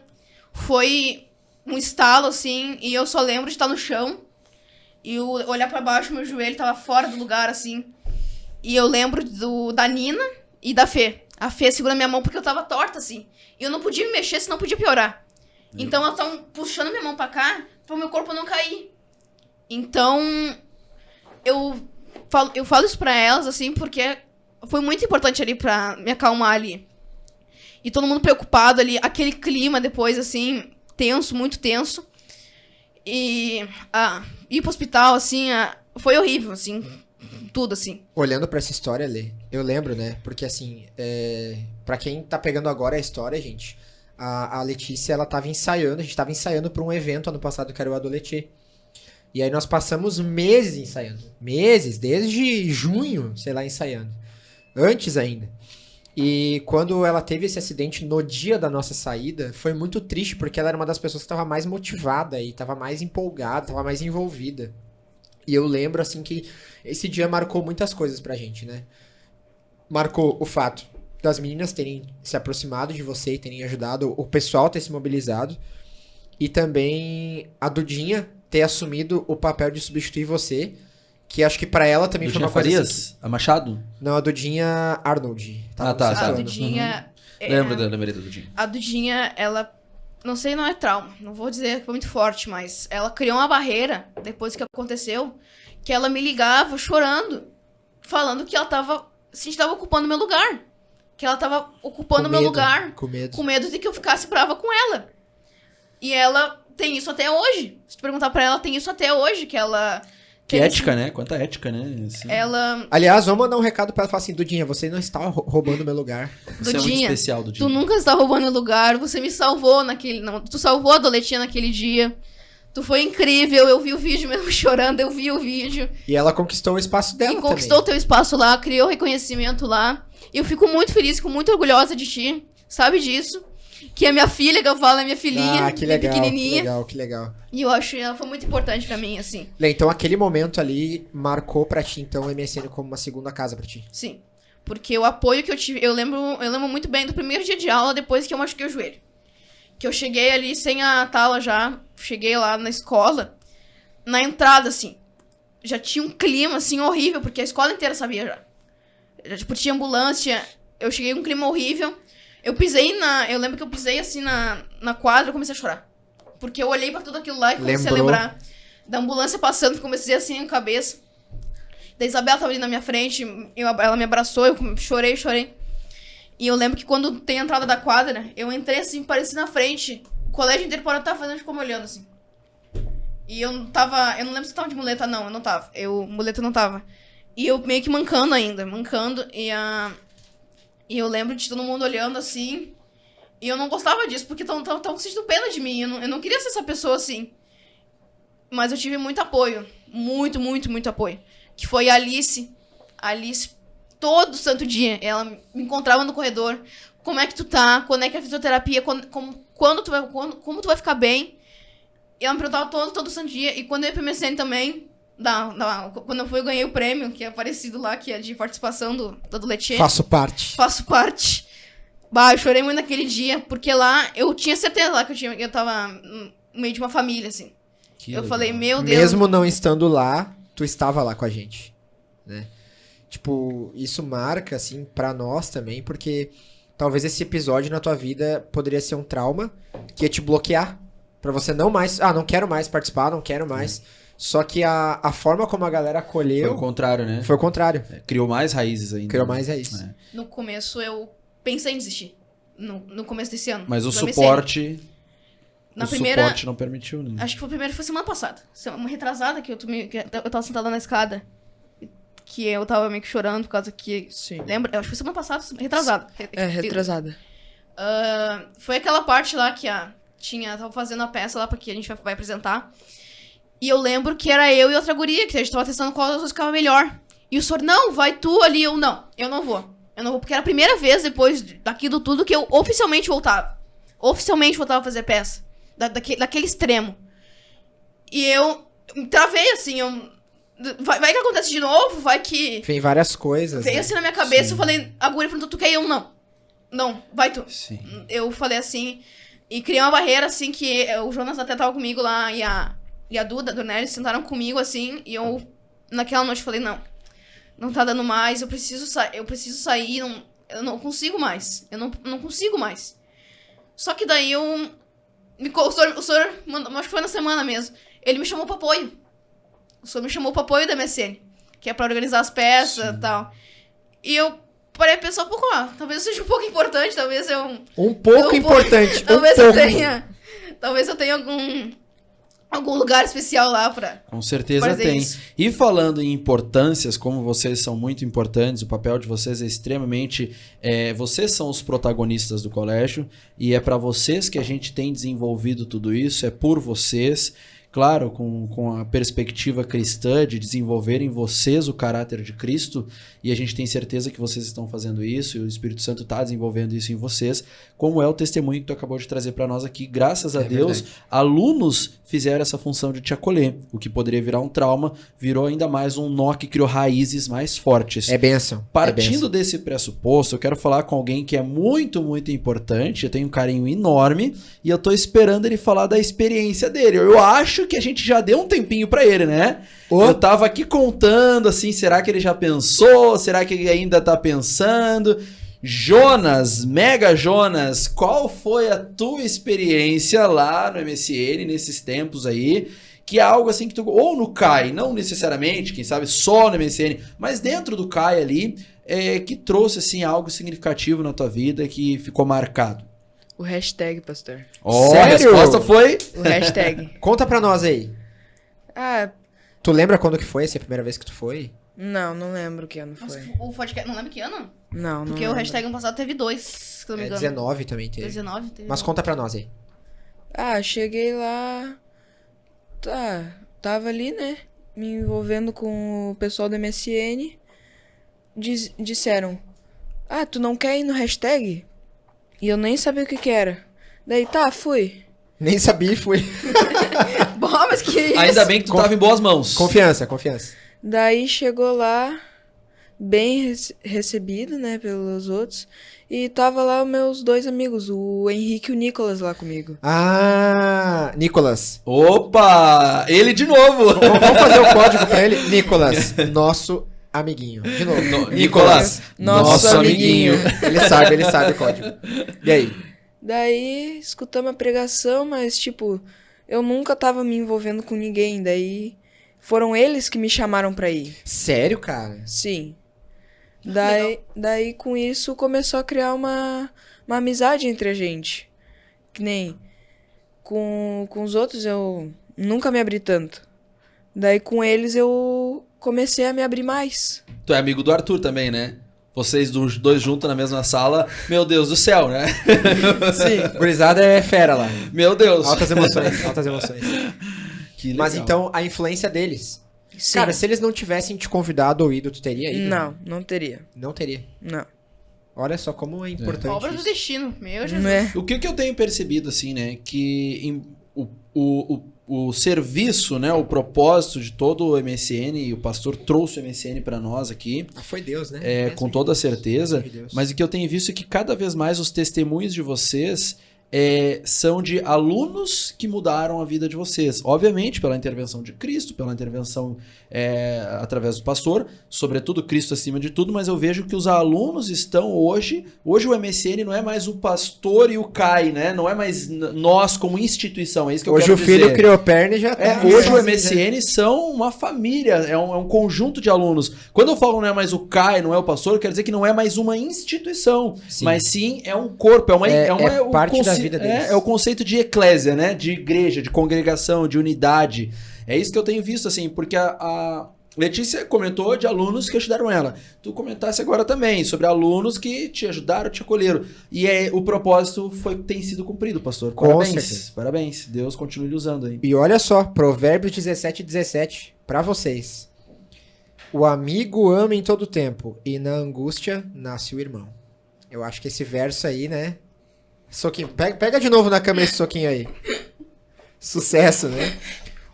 Foi um estalo, assim, e eu só lembro de estar no chão. E olhar pra baixo, meu joelho tava fora do lugar, assim. E eu lembro da Nina e da Fê. A Fê segurando minha mão porque eu tava torta, assim. E eu não podia me mexer, senão podia piorar. Então elas estavam puxando minha mão pra cá, pro meu corpo não cair. Então, eu falo isso pra elas, assim, porque foi muito importante ali pra me acalmar ali. E todo mundo preocupado ali, aquele clima depois, assim, tenso, muito tenso. E ir pro hospital, assim, foi horrível, assim, tudo, assim. Olhando pra essa história, Lê, eu lembro, né? Porque assim, pra quem tá pegando agora a história, gente, a Letícia, ela tava ensaiando, a gente tava ensaiando pra um evento ano passado que era o Adoletê. E aí nós passamos meses ensaiando. Meses, desde junho, sei lá, ensaiando. Antes ainda. E quando ela teve esse acidente no dia da nossa saída, foi muito triste, porque ela era uma das pessoas que tava mais motivada e tava mais empolgada, tava mais envolvida. E eu lembro, assim, que esse dia marcou muitas coisas pra gente, né? Marcou o fato das meninas terem se aproximado de você e terem ajudado, o pessoal ter se mobilizado. E também a Dudinha ter assumido o papel de substituir você, que acho que pra ela também foi Dudinha uma coisa Farias? assim A Machado? Não, a Dudinha Arnold. Ah, tá, no tá. sexto A ano. Dudinha... Lembrei da Dudinha. A Dudinha, ela... Não sei, não é trauma. Não vou dizer que foi muito forte, mas ela criou uma barreira, depois que aconteceu, que ela me ligava chorando, falando que ela tava ocupando meu lugar. Que ela tava ocupando meu lugar, Com medo. com medo de que eu ficasse brava com ela. E ela tem isso até hoje. Se tu perguntar pra ela, tem isso até hoje, que ela... Que tem ética, né? Quanta ética, né? Assim, Ela... Aliás, vamos mandar um recado pra ela, falar assim, Dudinha, você não está roubando meu lugar. você é muito Dudinha, especial, Dudinha. tu nunca está roubando o lugar, você me salvou naquele... Não, tu salvou a Doletinha naquele dia. Tu foi incrível, eu vi o vídeo mesmo chorando, eu vi o vídeo. E ela conquistou o espaço dela E conquistou o teu espaço lá, criou reconhecimento lá. E eu fico muito feliz, fico muito orgulhosa de ti, sabe disso? Que é minha filha, que eu falo, é minha filhinha, que minha legal, pequenininha. que legal. E eu acho que ela foi muito importante pra mim, assim. Lê, então aquele momento ali marcou pra ti, então, o MSN como uma segunda casa pra ti. Sim. Porque o apoio que eu tive... Eu lembro muito bem do primeiro dia de aula, depois que eu machuquei o joelho. Que eu cheguei ali sem a tala já, cheguei lá na escola, na entrada, assim, já tinha um clima, assim, horrível, porque a escola inteira sabia já. Tipo, tinha ambulância, eu cheguei com um clima horrível. Eu lembro que eu pisei, assim, na quadra e comecei a chorar. Porque eu olhei pra tudo aquilo lá e comecei a lembrar da ambulância passando, comecei assim, em cabeça. Da Isabela tava ali na minha frente, ela me abraçou, eu chorei. E eu lembro que quando tem a entrada da quadra, eu entrei assim, pareci na frente. O colégio inteiro tava fazendo, ficou me olhando assim. E eu não lembro se eu tava de muleta, não, eu não tava. Muleta não tava. E eu meio que mancando. E eu lembro de todo mundo olhando assim. E eu não gostava disso, porque estavam sentindo pena de mim. Eu não queria ser essa pessoa assim. Mas eu tive muito apoio. Muito, muito, muito apoio. Que foi a Alice. A Alice, todo santo dia, ela me encontrava no corredor. Como é que tu tá? Quando é que é a fisioterapia? Como tu vai ficar bem? E ela me perguntava todo santo dia. E quando eu ia pro MSN também, quando eu ganhei o prêmio, que é parecido lá, que é de participação do Letier. Faço parte. Faço parte. Bah, eu chorei muito naquele dia, porque lá eu tinha certeza lá que eu tava no meio de uma família, assim. Que eu legal. falei, meu Deus. Mesmo não estando lá, tu estava lá com a gente, né? Tipo, isso marca, assim, pra nós também, porque talvez esse episódio na tua vida poderia ser um trauma que ia te bloquear. Pra você não mais... Ah, não quero mais participar, não quero mais. Só que a forma como a galera acolheu... Foi o contrário, né? Foi o contrário. Criou mais raízes ainda. Criou mais raízes. É. No começo eu pensei em desistir. No começo desse ano. Mas o do suporte... Na o primeira... suporte não permitiu, né? Acho que foi semana passada. Uma retrasada que eu tava sentada na escada. Que eu tava meio que chorando por causa que... Sim. Lembra? Eu acho que foi semana passada. Retrasada. Retrasada. Foi aquela parte lá que tava fazendo a peça lá, porque a gente vai apresentar. E eu lembro que era eu e outra guria, que a gente tava testando qual das duas ficava melhor. E o senhor, não, vai tu ali. Eu não vou. Eu não vou, porque era a primeira vez depois daquilo tudo que eu oficialmente voltava. Oficialmente voltava a fazer peça. Daquele extremo. E eu me travei, assim, vai que acontece de novo, vai que... Vem várias coisas, Veio né? assim na minha cabeça, Sim. eu falei, a guria perguntou, tu quer ir? Eu, não. Não, vai tu. Sim. Eu falei assim, e criei uma barreira, assim, que o Jonas até tava comigo lá, e a Duda, a Dornelles, sentaram comigo, assim, e eu, naquela noite, falei, não tá dando mais, eu preciso sair, eu não consigo mais, eu não consigo mais. Só que daí o senhor acho que foi na semana mesmo, ele me chamou pro apoio. O senhor me chamou pro apoio da MSN, que é pra organizar as peças e tal. E eu parei a pensar um pouco, talvez eu seja um pouco importante, talvez eu... Um pouco importante. Talvez um eu pouco. tenha... Talvez eu tenha algum lugar especial lá pra... Com certeza fazer tem. isso. E falando em importâncias, como vocês são muito importantes, o papel de vocês é extremamente... vocês são os protagonistas do colégio e é para vocês que a gente tem desenvolvido tudo isso, é por vocês... Claro, com a perspectiva cristã de desenvolver em vocês o caráter de Cristo, e a gente tem certeza que vocês estão fazendo isso, e o Espírito Santo está desenvolvendo isso em vocês, como é o testemunho que tu acabou de trazer para nós aqui. Graças a Deus, verdade. alunos fizeram essa função de te acolher. O que poderia virar um trauma, virou ainda mais um nó que criou raízes mais fortes. É bênção. Partindo desse pressuposto, eu quero falar com alguém que é muito, muito importante, eu tenho um carinho enorme, e eu tô esperando ele falar da experiência dele. Eu acho que a gente já deu um tempinho pra ele, né? Eu tava aqui contando, assim, será que ele já pensou? Será que ele ainda tá pensando? Jonas, Mega Jonas, qual foi a tua experiência lá no MSN, nesses tempos aí? Que é algo assim que tu... Ou no CAI, não necessariamente, quem sabe só no MSN, mas dentro do CAI ali, que trouxe, assim, algo significativo na tua vida que ficou marcado. O hashtag, pastor. Ó, a Sério? resposta foi... O hashtag. Conta pra nós aí. Ah, Tu lembra quando que foi? Essa é a primeira vez que tu foi? não lembro que ano Nossa, foi. o podcast... Não lembro que ano? Não Porque o lembro. hashtag ano passado teve 2, se não me engano. 19 também teve. 19 teve. Mas conta pra nós aí. Cheguei lá... Tava ali, né? Me envolvendo com o pessoal do MSN. Disseram... tu não quer ir no hashtag? E eu nem sabia o que era. Daí, fui. Nem sabia e fui. Bom, mas que isso? Ainda bem que tu tava em boas mãos. Confiança, confiança. Daí chegou lá, bem recebido, né, pelos outros. E tava lá os meus dois amigos, o Henrique e o Nicolas lá comigo. Nicolas. Opa! Ele de novo! Vamos fazer o código pra ele? Nicolas, nosso amiguinho. De novo. Nicolas, nosso amiguinho. Ele sabe o código. E aí? Daí escutamos a pregação, mas tipo, eu nunca tava me envolvendo com ninguém. Daí foram eles que me chamaram pra ir. Sério, cara? Sim. Daí com isso começou a criar uma amizade entre a gente. Que nem com os outros eu nunca me abri tanto. Daí com eles eu comecei a me abrir mais. Tu é amigo do Arthur também, né? Vocês dois juntos na mesma sala, meu Deus do céu, né? Sim, gurizada é fera lá. Meu Deus. Altas emoções, altas emoções. Que legal. Mas então, a influência deles. Sim. Cara, se eles não tivessem te convidado ou ido, tu teria ido? Não teria. Não teria. Não. Olha só como é importante Obra do isso. destino, meu Jesus. É. O que eu tenho percebido, assim, né? Que o serviço, né? O propósito de todo o MSN, e o pastor trouxe o MSN pra nós aqui, Ah, foi Deus, né? com toda certeza. De Deus. Mas o que eu tenho visto é que cada vez mais os testemunhos de vocês são de alunos que mudaram a vida de vocês. Obviamente, pela intervenção de Cristo, pela intervenção através do pastor, sobretudo Cristo acima de tudo, mas eu vejo que os alunos estão hoje o MSN não é mais o pastor e o CAI, né? Não é mais nós como instituição, é isso que eu Hoje quero o filho dizer. criou perna e já tá. Hoje o sozinho, MSN são uma família, é um conjunto de alunos. Quando eu falo não é mais o CAI, não é o pastor, quer dizer que não é mais uma instituição, Sim. mas sim é um corpo, É o parte da vida deles. É o conceito de eclésia, né? De igreja, de congregação, de unidade. É isso que eu tenho visto, assim, porque a Letícia comentou de alunos que ajudaram ela. Tu comentasse agora também sobre alunos que te ajudaram, te acolheram. E o propósito tem sido cumprido, pastor. Com Parabéns. certeza. Parabéns. Deus continue lhe usando aí. E olha só, Provérbios 17:17, pra vocês. O amigo ama em todo tempo, e na angústia nasce o irmão. Eu acho que esse verso aí, né? Soquinho, pega de novo na cama esse soquinho aí. Sucesso, né?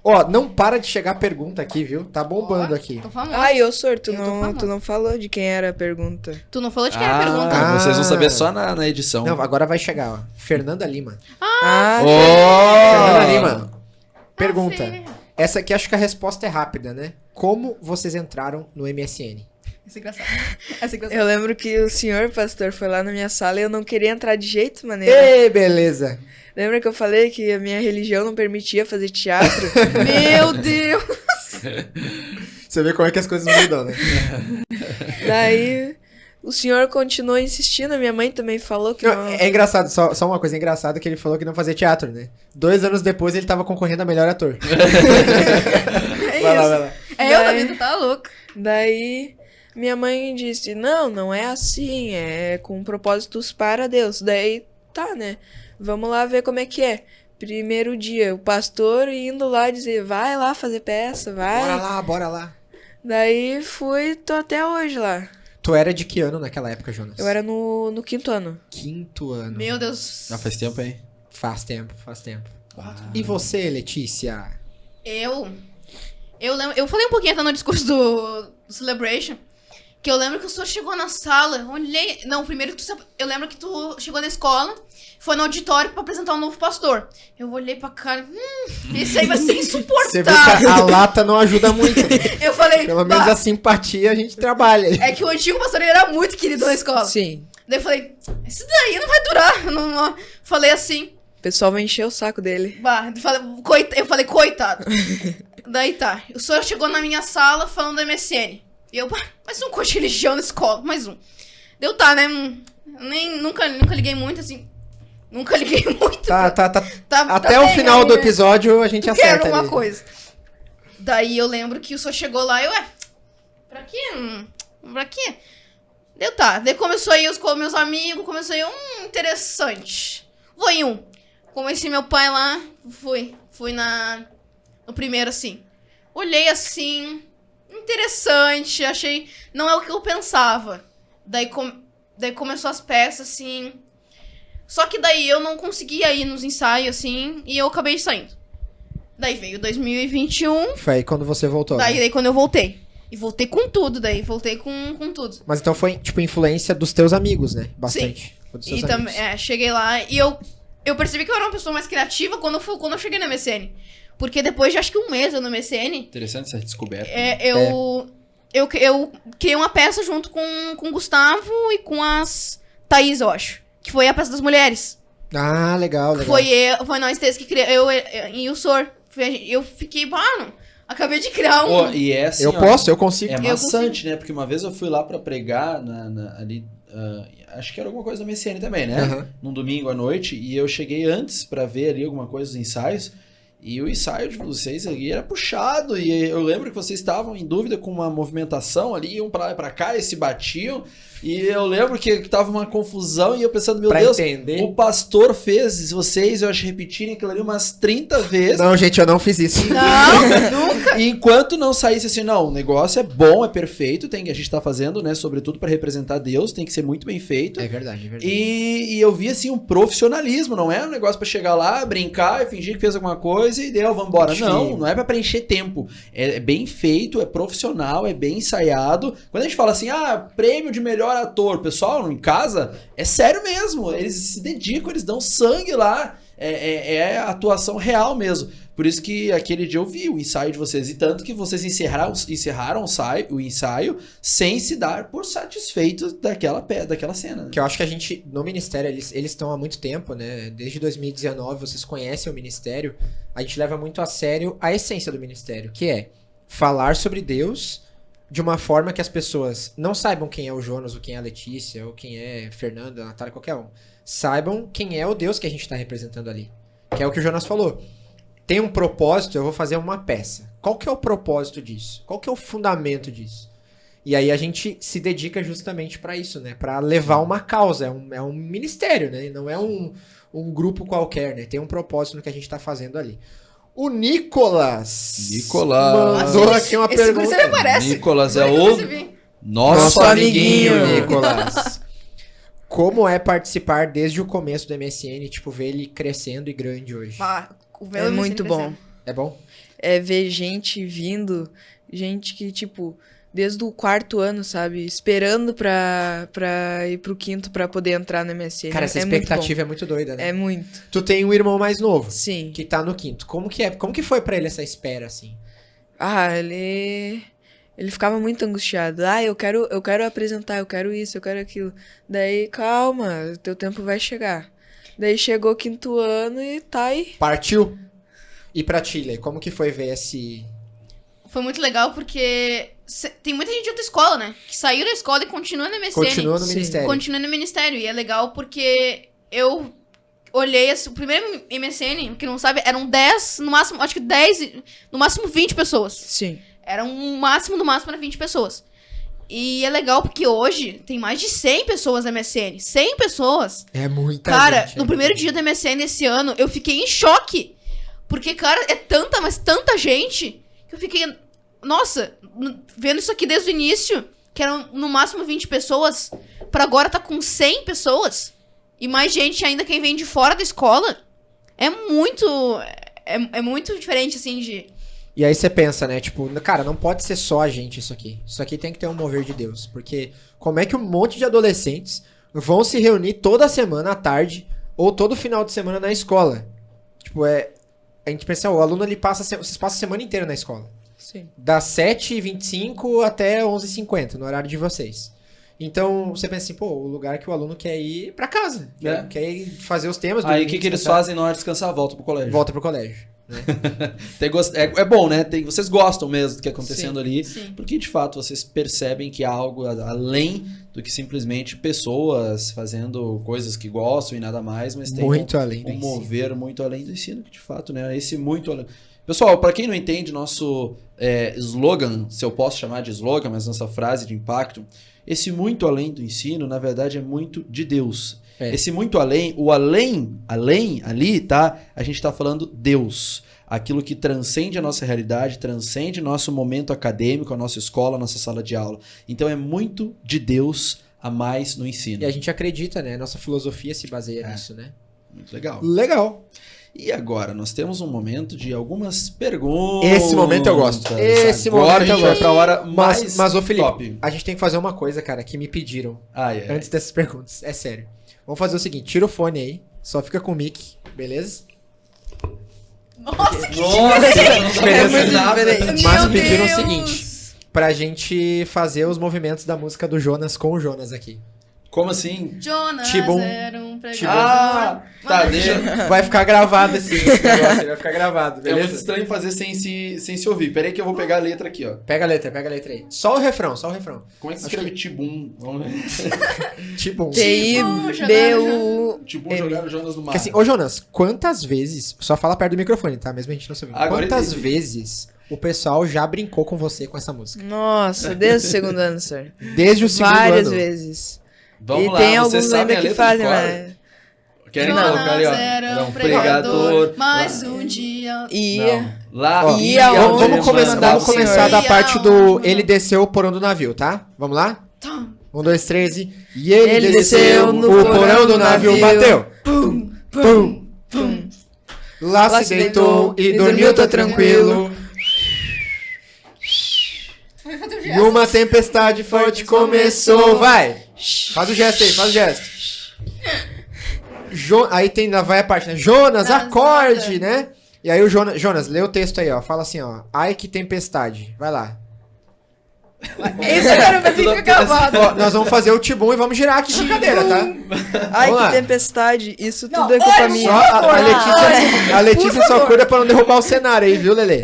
Ó, não para de chegar pergunta aqui, viu? Tá bombando Ó, aqui. Tô famoso. Ai, ô Sor, tu Eu tô famosa. não falou de quem era a pergunta. Tu não falou de quem era a pergunta. Ah. Vocês vão saber só na edição. Não, agora vai chegar, ó. Fernanda Lima. Ah, Fernanda Oh! Lima. Pergunta. Fê. Essa aqui acho que a resposta é rápida, né? Como vocês entraram no MSN? Essa é engraçada. Essa é engraçada. eu lembro que o senhor pastor foi lá na minha sala e eu não queria entrar de jeito maneiro. Ei, beleza. Lembra que eu falei que a minha religião não permitia fazer teatro? Meu Deus. Você vê como é que as coisas mudam, né? Daí o senhor continuou insistindo, a minha mãe também falou que não. É engraçado, só uma coisa engraçada que ele falou que não fazia teatro, né? 2 anos depois ele tava concorrendo a melhor ator. É Vai lá, isso. vai lá. É eu, Daí- Davi, tu tá louco. Daí minha mãe disse: não é assim, é com propósitos para Deus. Daí tá, né? Vamos lá ver como é que é. Primeiro dia, o pastor indo lá dizer: vai lá fazer peça, vai. Bora lá. Daí fui, tô até hoje lá. Tu era de que ano naquela época, Jonas? Eu era no 5º ano. 5º ano. Meu Deus. Já faz tempo aí. Faz tempo. E você, Letícia? Eu lembro, eu falei um pouquinho até no discurso do Celebration, que eu lembro que o senhor chegou na sala, olhei... Não, primeiro eu lembro que tu chegou na escola, foi no auditório pra apresentar um novo pastor. Eu olhei pra cara, esse aí vai ser Você vê insuportável. que a lata não ajuda muito. Né? Eu falei, Pelo menos "Bah, a simpatia a gente trabalha. é que o antigo pastor ele era muito querido na escola. Sim. Daí eu falei, isso daí não vai durar. Não. Falei assim, O pessoal vai encher o saco dele. bah, eu falei, coitado. Daí tá, o senhor chegou na minha sala falando do MSN. E eu, mais um curso de religião na escola, mais um. Deu tá, né? Nunca liguei muito, assim. Nunca liguei muito. Tá. Tá Até o bem, final aí, do né? episódio a gente acerta Quero uma ali. coisa. Daí eu lembro que o senhor chegou lá e eu, pra quê? Pra quê? Deu tá. Daí começou aí com meus amigos, começou aí interessante. Vou em um. Conheci meu pai lá, fui no primeiro, assim. Olhei assim, interessante, achei, não é o que eu pensava. Daí começou as peças, assim. Só que daí eu não conseguia ir nos ensaios, assim, e eu acabei saindo. Daí veio 2021, Foi aí quando você voltou. né? daí quando eu voltei. E voltei com tudo, daí voltei com tudo. Mas então foi, tipo, influência dos teus amigos, né? Bastante. Foi dos E teus também, amigos. cheguei lá e eu percebi que eu era uma pessoa mais criativa quando eu cheguei na MSN. Porque depois de acho que um mês eu no MSN, Interessante essa descoberta. eu criei uma peça junto com o Gustavo e com as Thaís, eu acho. Que foi a peça das mulheres. Ah, legal. Foi nós três que criamos, eu e o Sor. Eu fiquei, mano, acabei de criar um... E é assim, Eu ó, consigo. É Eu maçante, né? Porque uma vez eu fui lá pra pregar ali, acho que era alguma coisa da MSN também, né? Aham. Num domingo à noite, e eu cheguei antes pra ver ali alguma coisa dos ensaios, E o ensaio de vocês ali era puxado. E eu lembro que vocês estavam em dúvida com uma movimentação ali, iam pra lá e pra cá, e se batiam. E eu lembro que tava uma confusão e eu pensando, meu Deus, entender. o pastor fez vocês, eu acho, repetirem aquilo ali umas 30 vezes. Não, gente, eu não fiz isso. Não, nunca. E enquanto não saísse assim, não, o negócio é bom, é perfeito, a gente tá fazendo, né, sobretudo pra representar Deus, tem que ser muito bem feito. É verdade, é verdade. E eu vi, assim, um profissionalismo, não é um negócio pra chegar lá, brincar e fingir que fez alguma coisa e deu, vambora. Não é pra preencher tempo. É bem feito, é profissional, é bem ensaiado. Quando a gente fala assim, prêmio de melhor ator, pessoal, em casa, é sério mesmo. Eles se dedicam, eles dão sangue lá. É atuação real mesmo. Por isso que aquele dia eu vi o ensaio de vocês. E tanto que vocês encerraram o ensaio sem se dar por satisfeitos daquela cena. Né? Que eu acho que a gente, no Ministério, eles estão há muito tempo, né? Desde 2019, vocês conhecem o Ministério. A gente leva muito a sério a essência do Ministério, que é falar sobre Deus de uma forma que as pessoas não saibam quem é o Jonas, ou quem é a Letícia, ou quem é Fernanda, a Natália, qualquer um. Saibam quem é o Deus que a gente está representando ali. Que é o que o Jonas falou. Tem um propósito, eu vou fazer uma peça. Qual que é o propósito disso? Qual que é o fundamento disso? E aí a gente se dedica justamente para isso, né? Para levar uma causa. É um ministério, né? Não é um grupo qualquer, né? Tem um propósito no que a gente está fazendo ali. O Nicolas mandou aqui uma pergunta. Você me aparece. Nicolas é o nosso amiguinho. Nicolas. Como é participar desde o começo do MSN, tipo, ver ele crescendo e grande hoje? É muito bom. É bom? É ver gente vindo, gente que, tipo, desde o 4º ano, sabe? Esperando pra ir pro 5º pra poder entrar no MSN. Cara, essa expectativa é muito doida, né? É muito. Tu tem um irmão mais novo. Sim. Que tá no 5º. Como que foi pra ele essa espera, assim? Ele ficava muito angustiado. Eu quero apresentar, eu quero isso, eu quero aquilo. Daí, calma, teu tempo vai chegar. Daí chegou o 5º ano e tá aí. Partiu? E pra Chile, como que foi ver esse... Foi muito legal porque tem muita gente de outra escola, né? Que saiu da escola e continua no MSN. Continua no Sim. Ministério. Continua no Ministério. E é legal porque eu olhei assim, o primeiro MSN, que não sabe, eram 10, no máximo, acho que 10, no máximo 20 pessoas. Sim. Era um máximo, do máximo, era 20 pessoas. E é legal porque hoje tem mais de 100 pessoas na MSN. 100 pessoas. É muita Cara, gente. no primeiro dia da MSN esse ano, eu fiquei em choque. Porque, cara, é tanta, mas tanta gente, que eu fiquei... Nossa, vendo isso aqui desde o início, que eram no máximo 20 pessoas, pra agora tá com 100 pessoas, e mais gente ainda quem vem de fora da escola, é muito diferente, assim, de... E aí você pensa, né? Tipo, cara, não pode ser só a gente isso aqui. Isso aqui tem que ter um mover de Deus. Porque como é que um monte de adolescentes vão se reunir toda semana à tarde ou todo final de semana na escola? Tipo, a gente pensa, o aluno, vocês passam a semana inteira na escola. Sim. Das 7h25 até 11h50, no horário de vocês. Então, você pensa assim, o lugar que o aluno quer ir pra casa. Quer ir fazer os temas. Aí o que eles fazem na hora de descansar? Volta pro colégio. Volta pro colégio. Né? É bom, né? Vocês gostam mesmo do que é acontecendo ali, sim. Porque de fato vocês percebem que há algo além do que simplesmente pessoas fazendo coisas que gostam e nada mais, mas tem muito além do mover ensino. muito além do ensino, que de fato, né? Esse muito além. Pessoal, para quem não entende, nosso slogan, se eu posso chamar de slogan, mas nossa frase de impacto, esse muito além do ensino, na verdade, é muito de Deus. Esse muito além, o além ali, tá? A gente tá falando Deus. Aquilo que transcende a nossa realidade, transcende nosso momento acadêmico, a nossa escola, a nossa sala de aula. Então é muito de Deus a mais no ensino. E a gente acredita, né? Nossa filosofia se baseia nisso, né? Muito legal. Legal. E agora, nós temos um momento de algumas perguntas. Esse momento eu gosto. Esse agora momento a gente vai pra hora mas ô Felipe, top. a gente tem que fazer uma coisa, cara, que me pediram É. antes dessas perguntas. É sério. Vamos fazer o seguinte, tira o fone aí, só fica com o mic, beleza? Nossa, que É muito diferente. Mas Meu pediram Deus. o seguinte, pra gente fazer os movimentos da música do Jonas com o Jonas aqui. Como assim? Jonas Tibum. era um pregador. Tibum. Tá, deixa. Vai ficar gravado esse negócio, vai ficar gravado, É muito beleza? estranho fazer sem se ouvir. Pera aí que eu vou pegar a letra aqui, ó. Pega a letra aí. Só o refrão. Como é que se escreve Tibum? Vamos ver. Tipo, T-I-B-U... Tibum jogaram Jonas no mar. que assim, ô Jonas, quantas vezes, só fala perto do microfone, tá? Mesmo a gente não se ouvindo. Agora Quantas entendi. vezes o pessoal já brincou com você com essa música? Nossa, desde o segundo ano, senhor. Desde o segundo Várias ano. vezes. Vamos e lá, tem vocês alguns sabem ainda a que letra fazem, de cor? mas... Querem Jonas colocar ali, ó. era um pregador. pregador, mas um dia... Ia. Não. Lá Ó, E aonde vamos manda começar, o senhor? da E parte aonde do manda? ele desceu o porão do navio, tá? Vamos lá? Tá. 1, 2, 3 e ele Ele desceu, desceu no o porão do navio, bateu. Pum. Pum. Lá se deitou e dormiu, tá tranquilo. E uma tempestade forte começou. Vai! Faz o gesto aí, faz o gesto. Aí vai a parte, né? Jonas, acorde, né? E aí o Jonas, lê o texto aí, ó. Fala assim, ó. Ai, que tempestade. Vai lá. Esse agora vai ficar acabado. Ó, nós vamos fazer o tibum e vamos girar aqui a cadeira, tá? Ai, Vamos lá. que tempestade. Isso tudo é culpa minha. Só a Letícia só cuida pra não derrubar o cenário aí, viu, Lelê?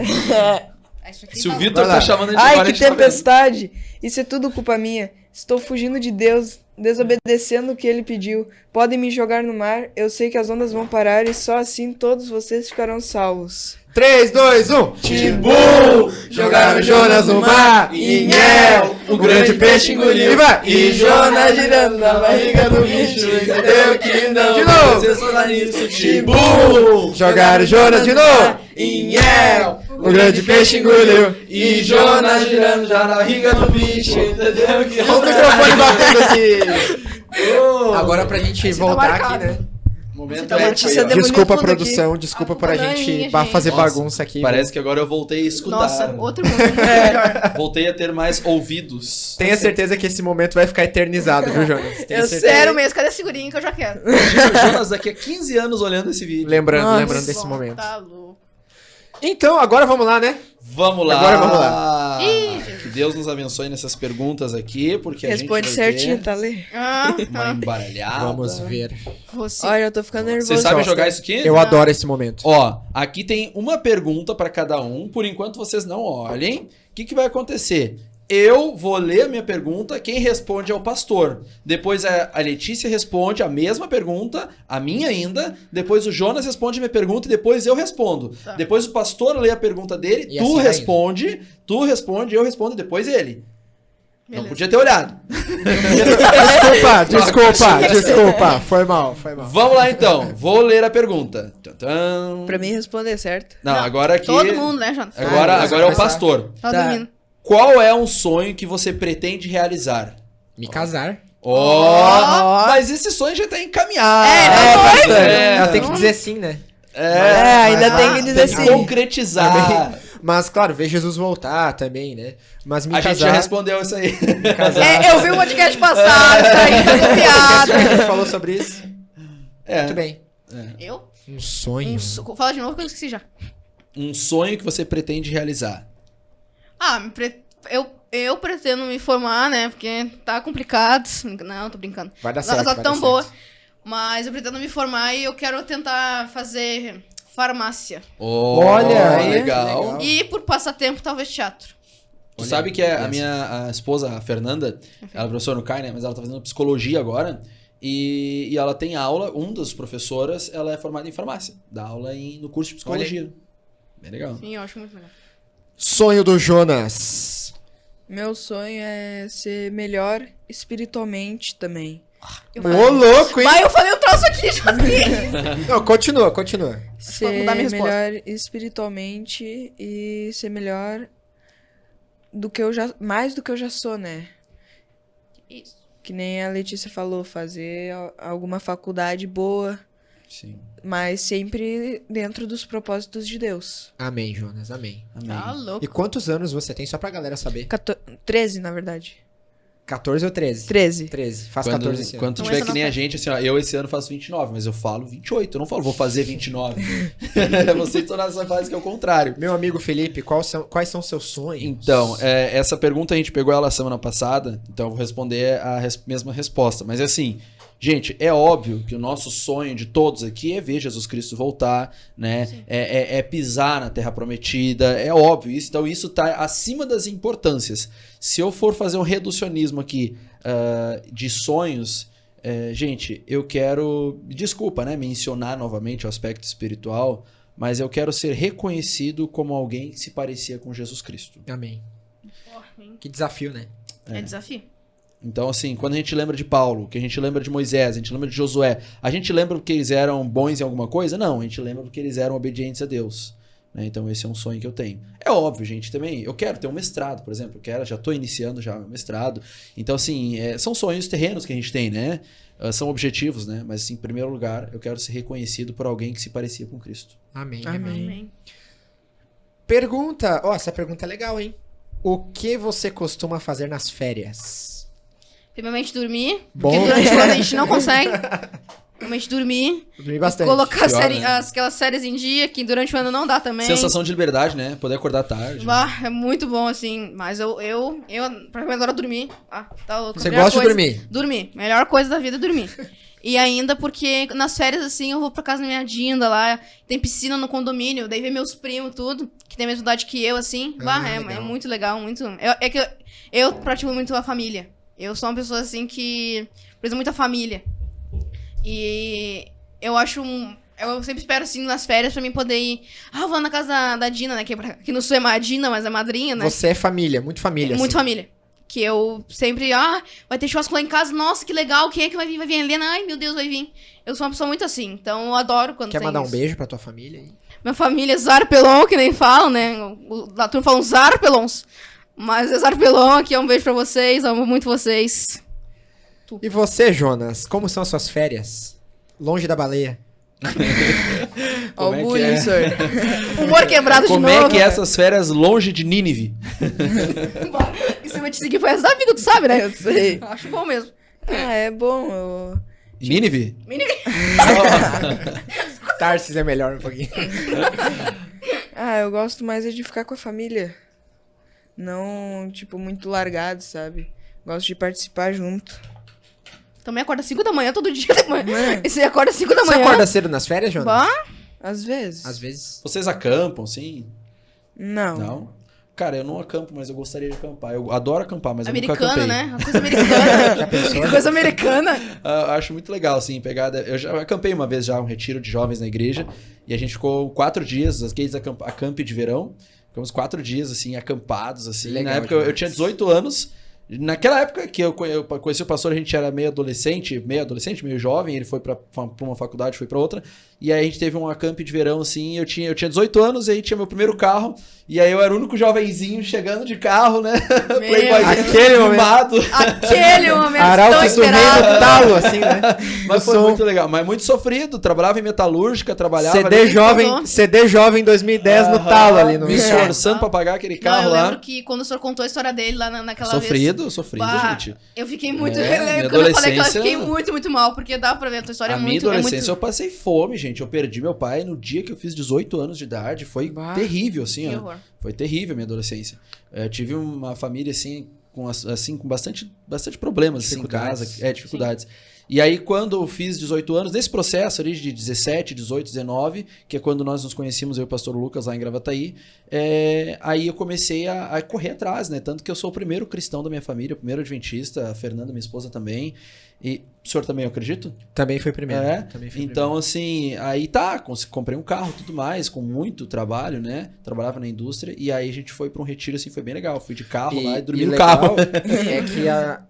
Se o Vitor Vai lá. tá chamando a gente Ai, agora, a que gente tá vendo. tempestade. Isso é tudo culpa minha. Estou fugindo de Deus, desobedecendo o que ele pediu. Podem me jogar no mar. Eu sei que as ondas vão parar e só assim todos vocês ficarão salvos. 3, 2, 1. Tibum! Jogaram Jonas no mar, em El, o grande peixe engoliu. E vai! E Jonas girando na barriga do bicho, entendeu que não. De novo! Você só dá nisso, Tibum! Jogaram Jonas de novo! Em El, O grande peixe engoliu. E Jonas girando já na barriga do bicho, entendeu que Olha o microfone batendo aqui. Oh. Agora pra gente Esse tá voltar marcado. aqui, né? Momento tá épico Letícia aí, ó. demoliu Desculpa a tudo produção, desculpa por a A culpa não é gente minha, fazer Nossa, bagunça aqui. Parece que agora eu voltei a escutar. Nossa, outro momento melhor. Voltei a ter mais ouvidos. Tenha certeza que esse momento vai ficar eternizado, viu, Jonas? Tenha Eu certeza. Sério mesmo, cadê a figurinha que eu já quero? Imagina o Jonas daqui a 15 anos olhando esse vídeo. Lembrando Nossa. desse momento. Tá louco. Então, agora vamos lá, né? Vamos lá. Agora vamos lá. Ih, Que Deus nos abençoe nessas perguntas aqui, porque Responde a gente vai certinho, ter tá ali? uma embaralhada. Vamos ver. você. Olha, eu tô ficando nervoso. Vocês sabem Gosta. jogar isso aqui? Eu adoro esse momento. Ó, aqui tem uma pergunta pra cada um. Por enquanto vocês não olhem. O que vai acontecer? Eu vou ler a minha pergunta, quem responde é o pastor. Depois a Letícia responde a mesma pergunta, a minha ainda. Depois o Jonas responde a minha pergunta e depois eu respondo. Tá. Depois o pastor lê a pergunta dele, E tu assim responde, eu respondo e depois ele. Não Beleza. podia ter olhado. Desculpa. Foi mal. Vamos lá então, vou ler a pergunta. Tantã. Pra mim responder, certo? Não, Não, agora aqui... Todo mundo, né, Jonas? Agora Ah, é o começar. pastor. Tá Tá. dormindo. Qual é um sonho que você pretende realizar? Me casar. Ó, mas esse sonho já tá encaminhado. Ela tem que dizer sim, né? ainda tem que dizer tem que sim. concretizar. Mas, claro, ver Jesus voltar também, né? Mas me A gente já casar... respondeu isso aí. me casar Eu vi o podcast passado, tá aí, fazendo a piada. gente falou sobre isso. É, Muito bem. Eu? Um sonho. Fala de novo que eu esqueci já. um sonho que você pretende realizar. Ah, eu pretendo me formar, né? Porque tá complicado. Não, tô brincando. Vai dar Não, certo, só vai tão dar boa. certo. Mas eu pretendo me formar e eu quero tentar fazer farmácia. Olha aí, legal. legal. E por passatempo, talvez teatro. Tu sabe que a minha esposa, a Fernanda, ela é professora no CAI, né? Mas ela tá fazendo psicologia agora. E ela tem aula, das professoras, ela é formada em farmácia. Dá aula no curso de psicologia. Bem legal. Sim, eu acho muito legal. Sonho do Jonas. Meu sonho é ser melhor espiritualmente também. Ô, louco, hein? Mas eu falei o troço aqui, já vi. Não, continua. Ser mudar minha resposta. melhor espiritualmente e ser melhor mais do que eu já sou, né? Isso. Que nem a Letícia falou, fazer alguma faculdade boa, Sim. mas sempre dentro dos propósitos de Deus. Amém, Jonas, amém. Tá Amém. louco. E quantos anos você tem, só pra galera saber? 13, na verdade. 14 ou 13? 13. 13. Faz Quando 14 esse ano. quando tu Não tiver entra que na nem a festa. gente, assim, ó, eu esse ano faço 29, mas eu falo 28. Eu não falo, vou fazer 29. Vocês estão nessa fase que é o contrário. Meu amigo Felipe, quais são seus sonhos? Então, essa pergunta a gente pegou ela semana passada, então eu vou responder a mesma resposta. Mas assim, Gente, é óbvio que o nosso sonho de todos aqui é ver Jesus Cristo voltar, né? É pisar na Terra Prometida, é óbvio isso. Então isso tá acima das importâncias. Se eu for fazer um reducionismo aqui de sonhos, gente, eu quero, desculpa, né, mencionar novamente o aspecto espiritual, mas eu quero ser reconhecido como alguém que se parecia com Jesus Cristo. Amém. Que desafio, né? É desafio. Então, assim, quando a gente lembra de Paulo, que a gente lembra de Moisés, a gente lembra de Josué, a gente lembra porque eles eram bons em alguma coisa? Não, a gente lembra porque eles eram obedientes a Deus. Né? Então, esse é um sonho que eu tenho. É óbvio, gente, também, eu quero ter um mestrado, por exemplo, já estou iniciando já meu mestrado. Então, assim, são sonhos terrenos que a gente tem, né? São objetivos, né? Mas, assim, em primeiro lugar, eu quero ser reconhecido por alguém que se parecia com Cristo. Amém. Amém. Pergunta, essa pergunta é legal, hein? O que você costuma fazer nas férias? Primeiramente dormir, Bom. porque durante o ano a gente não consegue. Primeiramente dormir, Dormi bastante. colocar Pior, né? aquelas séries em dia, que durante o ano não dá também. Sensação de liberdade, né? Poder acordar tarde. É muito bom, assim, mas eu praticamente adoro dormir. Tá louco. Você Melhor gosta de coisa- dormir? Dormir. Melhor coisa da vida é dormir. E ainda porque nas férias, assim, eu vou pra casa da minha Dinda lá, tem piscina no condomínio, daí vem meus primos, tudo, que tem a mesma idade que eu, assim. É legal. muito legal, muito... É que eu pratico muito a família. Eu sou uma pessoa, assim, que preza muito a família. E eu acho... Eu sempre espero, assim, nas férias pra mim poder ir... vou lá na casa da Dina, né? Que no sul é a Dina, mas é madrinha, né? Você é família, muito família. Muito assim. família. Que eu sempre, vai ter churrasco lá em casa, nossa, que legal, quem é que vai vir? Vai vir a Helena, ai meu Deus, vai vir. Eu sou uma pessoa muito assim, então eu adoro quando Quer tem mandar um isso. beijo pra tua família aí? Minha família é Zarpelon, que nem falam, né? A turma fala Zarpelons. Mas é Zarpelon, aqui é um beijo pra vocês, amo muito vocês. E você, Jonas, como são as suas férias? Longe da baleia. Ó Como é o que bullying, é? senhor. Humor quebrado Como de novo. é que é essas férias longe de Nínive? Isso vai te seguir pro resto da vida, tu sabe, né? Eu sei. Acho bom mesmo. É bom. Eu... Nínive? Tarsis é melhor um pouquinho. Eu gosto mais de ficar com a família. Não, tipo, muito largado, sabe? Gosto de participar junto. Também acorda 5 da manhã todo dia de manhã. Mano. E você acorda 5 da Você manhã. acorda cedo nas férias, Jonas? Bah, Às vezes. Às vezes. Vocês acampam, sim? Não. Não? Cara, eu não acampo, mas eu gostaria de acampar. Eu adoro acampar, mas eu nunca americana, acampei. né? Uma coisa americana. Já pensou? Que coisa americana. Eu acho muito legal, assim, pegada. Eu já acampei uma vez já, um retiro de jovens na igreja, e a gente ficou 4 dias, as gays acamp de verão. Ficamos 4 dias, assim, acampados, assim. Legal Na época eu demais. tinha 18 anos. Naquela época que eu conheci o pastor, a gente era meio adolescente, meio jovem, ele foi pra uma faculdade, foi pra outra, e aí a gente teve um acamp de verão, assim, eu tinha 18 anos, e aí tinha meu primeiro carro, e aí eu era o único jovenzinho chegando de carro, né? Playboyzinho, Aquele momento. mimado. Aquele momento tão Arautos do Rei esperado. do talo, assim, né? Mas foi som. muito legal, mas muito sofrido, trabalhava em metalúrgica, trabalhava CD ali, jovem, CD jovem 2010 no talo ali no me esforçando pra pagar aquele Não, carro eu lá. lembro que quando o senhor contou a história dele lá naquela vez... Sofrido, Bah, gente. eu fiquei muito... Minha quando eu falei que eu adolescência- fiquei muito mal, porque dá pra ver a tua história A minha muito... adolescência eu passei fome, gente. Eu perdi meu pai no dia que eu fiz 18 anos de idade. Foi Bah. terrível, assim, Que ó. horror. Foi terrível a minha adolescência. Eu tive uma família, assim, com bastante problemas assim, em Dificuldades. casa. Dificuldades. E aí, quando eu fiz 18 anos, nesse processo ali de 17, 18, 19, que é quando nós nos conhecemos, eu e o pastor Lucas, lá em Gravataí, aí eu comecei a correr atrás, né? Tanto que eu sou o primeiro cristão da minha família, o primeiro adventista, a Fernanda, minha esposa, também. E o senhor também, eu acredito? Também foi primeiro. É, Também foi então assim, aí comprei um carro e tudo mais, com muito trabalho, né? Trabalhava na indústria, e aí a gente foi pra um retiro, assim, foi bem legal. Fui de carro lá e dormi no legal carro. É que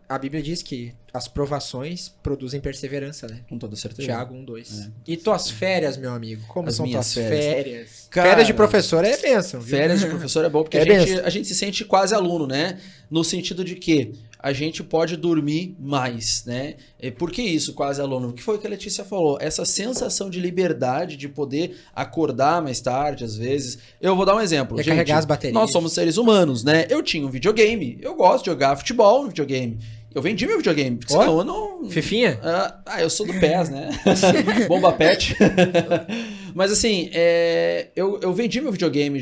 a Bíblia diz que as provações produzem perseverança, né? Com toda certeza. Tiago 1:2. E tuas férias, meu amigo? Como As são minhas tuas férias? férias? Cara, Férias de professor é bênção, viu? Férias de professor é bom, porque É a gente se sente quase aluno, né? No sentido de que a gente pode dormir mais, né? E por que isso, quase aluno? O que foi que a Letícia falou? Essa sensação de liberdade, de poder acordar mais tarde, às vezes. Eu vou dar um exemplo. Recarregar as baterias. Nós somos seres humanos, né? Eu tinha um videogame. Eu gosto de jogar futebol no videogame. Eu vendi meu videogame, porque Ó, senão eu não... Fifinha? Eu sou do PES, né? Bomba Pet. Mas assim, eu vendi meu videogame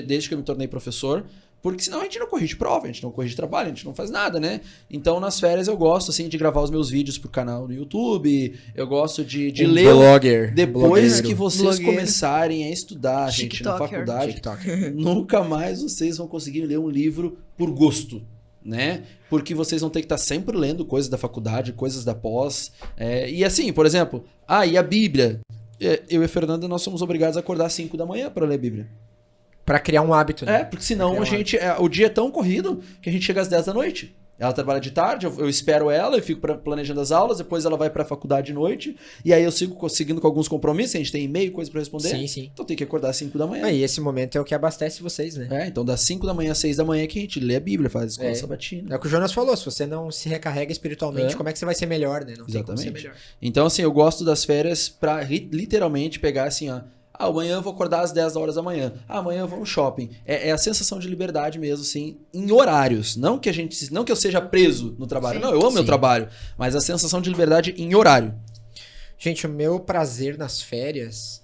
desde que eu me tornei professor, Porque senão a gente não corrige prova, a gente não corrige trabalho, a gente não faz nada, né? Então, nas férias, eu gosto, assim, de gravar os meus vídeos pro canal no YouTube. Eu gosto de ler. Blogger. Depois que blogueiro. vocês Blogueiro. começarem a estudar, gente, na TikToker. faculdade, TikTok. nunca mais vocês vão conseguir ler um livro por gosto, né? Porque vocês vão ter que estar sempre lendo coisas da faculdade, coisas da pós. E assim, por exemplo, e a Bíblia? Eu e a Fernanda, nós somos obrigados a acordar às 5 da manhã para ler a Bíblia. Pra criar um hábito, né? Porque senão Pra a criar um gente. O dia é tão corrido que a gente chega às 10 da noite. Ela trabalha de tarde, eu espero ela, eu fico planejando as aulas, depois ela vai pra faculdade de noite, e aí eu sigo seguindo com alguns compromissos, a gente tem e-mail, coisa pra responder. Sim, sim. Então tem que acordar às 5 da manhã. E esse momento é o que abastece vocês, né? Então das 5 da manhã às 6 da manhã que a gente lê a Bíblia, faz a escola sabatina. É o que o Jonas falou, se você não se recarrega espiritualmente, como é que você vai ser melhor, né? Não tem como ser Exatamente. melhor. Então, assim, eu gosto das férias pra literalmente pegar assim, amanhã eu vou acordar às 10 horas da manhã. Amanhã eu vou no shopping. É a sensação de liberdade mesmo, assim, em horários. Não que eu seja preso no trabalho. Sim. Não, eu amo meu Sim. trabalho. Mas a sensação de liberdade em horário. Gente, o meu prazer nas férias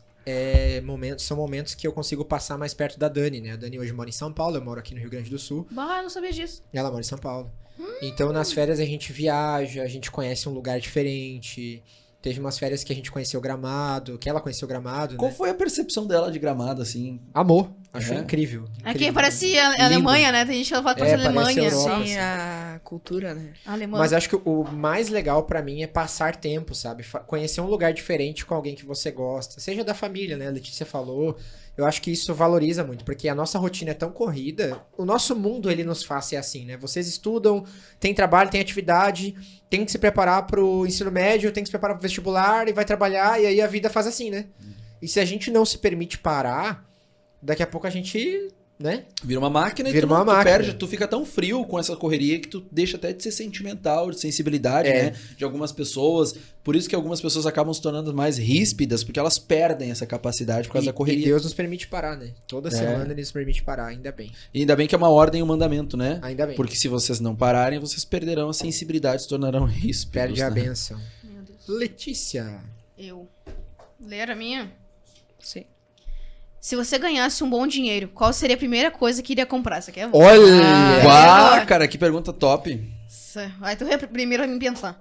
são momentos que eu consigo passar mais perto da Dani, né? A Dani hoje mora em São Paulo, eu moro aqui no Rio Grande do Sul. Bah, eu não sabia disso. E ela mora em São Paulo. Então, nas férias a gente viaja, a gente conhece um lugar diferente. Teve umas férias que a gente conheceu Gramado, que ela conheceu Gramado, Qual né? foi a percepção dela de Gramado, assim? Amor. Achou É. incrível. Aqui incrível. parece a Lindo. Alemanha, né? Tem gente que fala que parece parece Alemanha. Europa. Sim, a cultura, né? Alemã. Mas acho que o mais legal pra mim é passar tempo, sabe? Conhecer um lugar diferente com alguém que você gosta. Seja da família, né? A Letícia falou. Eu acho que isso valoriza muito, porque a nossa rotina é tão corrida. O nosso mundo, ele nos faz ser assim, né? Vocês estudam, tem trabalho, tem atividade, tem que se preparar pro ensino médio, tem que se preparar pro vestibular e vai trabalhar, e aí a vida faz assim, né? E se a gente não se permite parar, daqui a pouco a gente, né? Vira uma máquina Vira e tu, uma tu máquina. perde, tu fica tão frio com essa correria que tu deixa até de ser sentimental, de sensibilidade, né? De algumas pessoas. Por isso que algumas pessoas acabam se tornando mais ríspidas, porque elas perdem essa capacidade por causa da E correria. Deus nos permite parar, né? Toda semana ele nos permite parar, ainda bem. E ainda bem que é uma ordem e um mandamento, né? Ainda bem. Porque se vocês não pararem, vocês perderão a sensibilidade, se tornarão ríspidos. Perde a né? bênção. Meu Deus. Letícia. Eu. Ler a minha? Sim. Se você ganhasse um bom dinheiro, qual seria a primeira coisa que iria comprar? Você quer? Olha! Cara, que pergunta top. Vai tu primeiro a me pensar.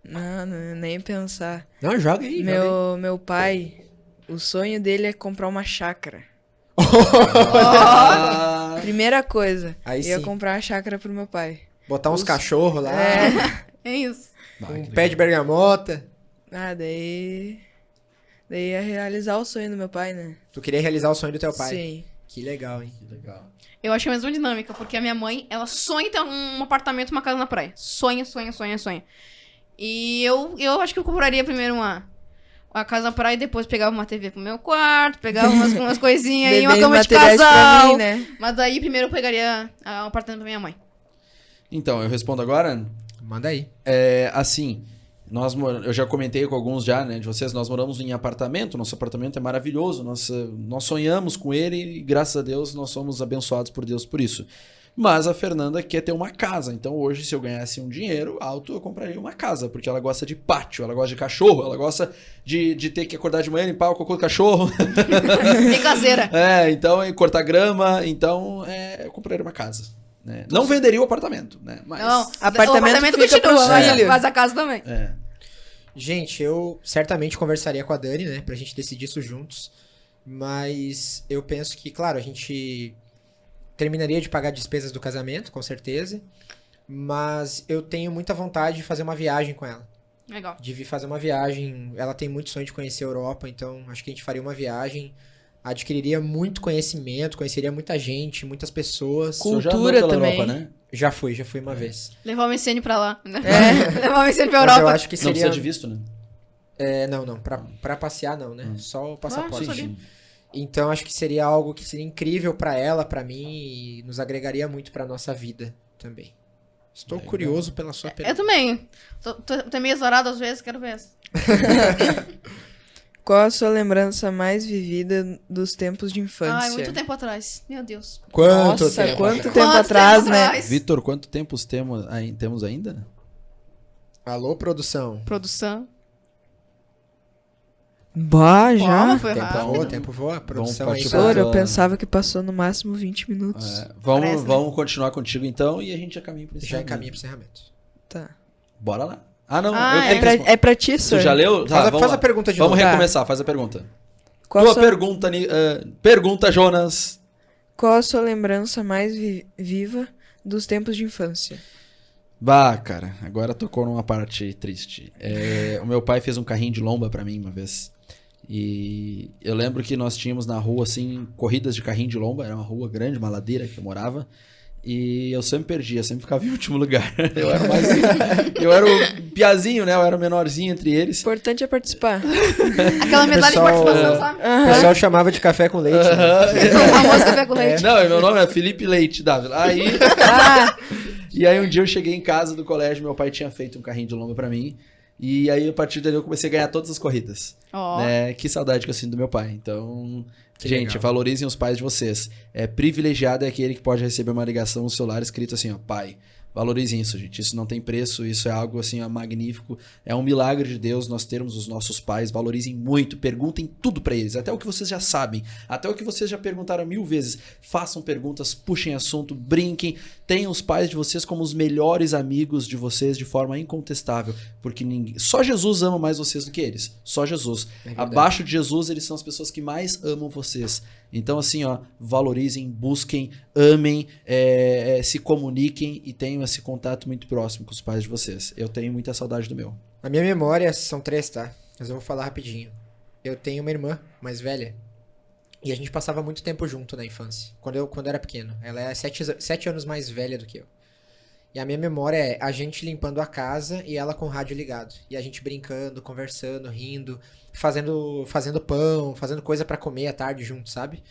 Não, nem pensar. Não, joga aí. joga aí. Meu pai, o sonho dele é comprar uma chácara. Ah, Primeira coisa, Aí ia sim. comprar uma chácara pro meu pai. Botar uns cachorros lá, É isso. um pé de bergamota. Daí ia realizar o sonho do meu pai, né? Tu queria realizar o sonho do teu pai. Sim. Que legal, hein? legal. Eu acho a mesma dinâmica, porque a minha mãe, ela sonha em ter um apartamento, uma casa na praia. Sonha, sonha, sonha, sonha. E eu acho que eu compraria primeiro uma casa na praia e depois pegava uma TV pro meu quarto, pegava umas coisinhas aí, uma Bebês cama de materiais pra casal. mim, né? Mas daí primeiro eu pegaria um apartamento pra minha mãe. Então, eu respondo agora. Manda aí. Assim, eu já comentei com alguns já, né, de vocês, nós moramos em apartamento, nosso apartamento é maravilhoso, nós sonhamos com ele e graças a Deus nós somos abençoados por Deus por isso. Mas a Fernanda quer ter uma casa, então hoje se eu ganhasse um dinheiro alto eu compraria uma casa, porque ela gosta de pátio, ela gosta de cachorro, ela gosta de ter que acordar de manhã, limpar o cocô do cachorro. Bem caseira. Então, e cortar grama, então eu compraria uma casa. Né? Não venderia o apartamento, né? Mas, Não, Apartamento o fica continua, pro filho. mas a casa também. Gente, eu certamente conversaria com a Dani, né? Pra gente decidir isso juntos. Mas eu penso que, claro, a gente terminaria de pagar despesas do casamento, com certeza. Mas eu tenho muita vontade de fazer uma viagem com ela. Legal. De vir fazer uma viagem. Ela tem muito sonho de conhecer a Europa, então acho que a gente faria uma viagem. Adquiriria muito conhecimento, conheceria muita gente, muitas pessoas. Cultura você já andou pela também. Europa, né? Já fui uma vez. Levar o Messene pra lá. Né? É. Levar o Messene pra Mas eu Europa. acho que Não seria... precisa de visto, né? Não. Pra passear não, né? Só o passaporte. Ah, sim. Então acho que seria algo que seria incrível pra ela, pra mim, e nos agregaria muito pra nossa vida também. Estou Legal. curioso pela sua Eu pergunta. também. Tô meio azarado às vezes, quero ver essa. Qual a sua lembrança mais vivida dos tempos de infância? Ai, muito tempo atrás. Meu Deus. Quanto Nossa, tempo? quanto tempo Quanto atrás, tempo né? atrás? Vitor, quanto tempo temos ainda? Alô, produção. Produção. Bah, já? Foi rápido. Tempo voa. A produção aí. partir Senhor, pra- eu pensava que passou no máximo 20 minutos. Vamos, Parece, né? vamos continuar contigo então e a gente já caminha pro Já encerramento. encaminha pro encerramento. Tá. Bora lá. Ah, não. Ah, eu é tenho que responder. É pra ti, Tu senhor? já leu? Tá, vamos Faz lá. a pergunta de Vamos novo. recomeçar, faz a pergunta. Qual, Tua sua, pergunta, pergunta, Jonas. qual a sua lembrança mais viva dos tempos de infância? Bah, cara, agora tocou numa parte triste. O meu pai fez um carrinho de lomba pra mim uma vez. E eu lembro que nós tínhamos na rua, assim, corridas de carrinho de lomba. Era uma rua grande, uma ladeira que eu morava. E eu sempre perdia, sempre ficava em último lugar. Eu era o piazinho, né? Eu era o menorzinho entre eles. Importante é participar. Aquela medalha Pessoal- de participação, sabe? O pessoal chamava de café com leite. né? O famoso café com leite. Não, meu nome é Felipe Leite, Dávila. Aí... Ah, E aí um dia eu cheguei em casa do colégio, meu pai tinha feito um carrinho de lomba pra mim. E aí a partir dali eu comecei a ganhar todas as corridas. Ó. Né? Que saudade que eu sinto do meu pai. Então, Que gente, legal. valorizem os pais de vocês. Privilegiado é aquele que pode receber uma ligação no celular escrito assim, ó, pai. Valorizem isso, gente. Isso não tem preço, isso é algo assim, ó, magnífico. É um milagre de Deus nós termos os nossos pais. Valorizem muito, perguntem tudo pra eles, até o que vocês já sabem, até o que vocês já perguntaram 1000 vezes. Façam perguntas, puxem assunto, brinquem. Tenham os pais de vocês como os melhores amigos de vocês de forma incontestável, porque só Jesus ama mais vocês do que eles. Só Jesus. verdade. Abaixo de Jesus, eles são as pessoas que mais amam vocês. Então, assim, ó, valorizem, busquem, amem, se comuniquem e tenham esse contato muito próximo com os pais de vocês. Eu tenho muita saudade do meu. A minha memória são 3, tá? Mas eu vou falar rapidinho. Eu tenho uma irmã mais velha. E a gente passava muito tempo junto na infância. Quando eu era pequeno. Ela é 7 anos mais velha do que eu. E a minha memória é a gente limpando a casa e ela com o rádio ligado. E a gente brincando, conversando, rindo, fazendo pão, fazendo coisa pra comer à tarde junto, sabe?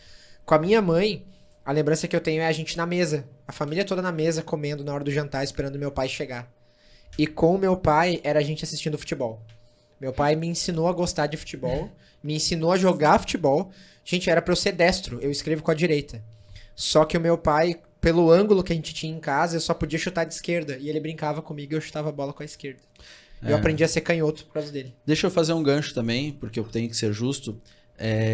Com a minha mãe, a lembrança que eu tenho é a gente na mesa. A família toda na mesa comendo na hora do jantar, esperando meu pai chegar. E com o meu pai, era a gente assistindo futebol. Meu pai me ensinou a gostar de futebol, me ensinou a jogar futebol. Gente, era pra eu ser destro, eu escrevo com a direita. Só que o meu pai, pelo ângulo que a gente tinha em casa, eu só podia chutar de esquerda. E ele brincava comigo e eu chutava a bola com a esquerda. Eu aprendi a ser canhoto por causa dele. Deixa eu fazer um gancho também, porque eu tenho que ser justo.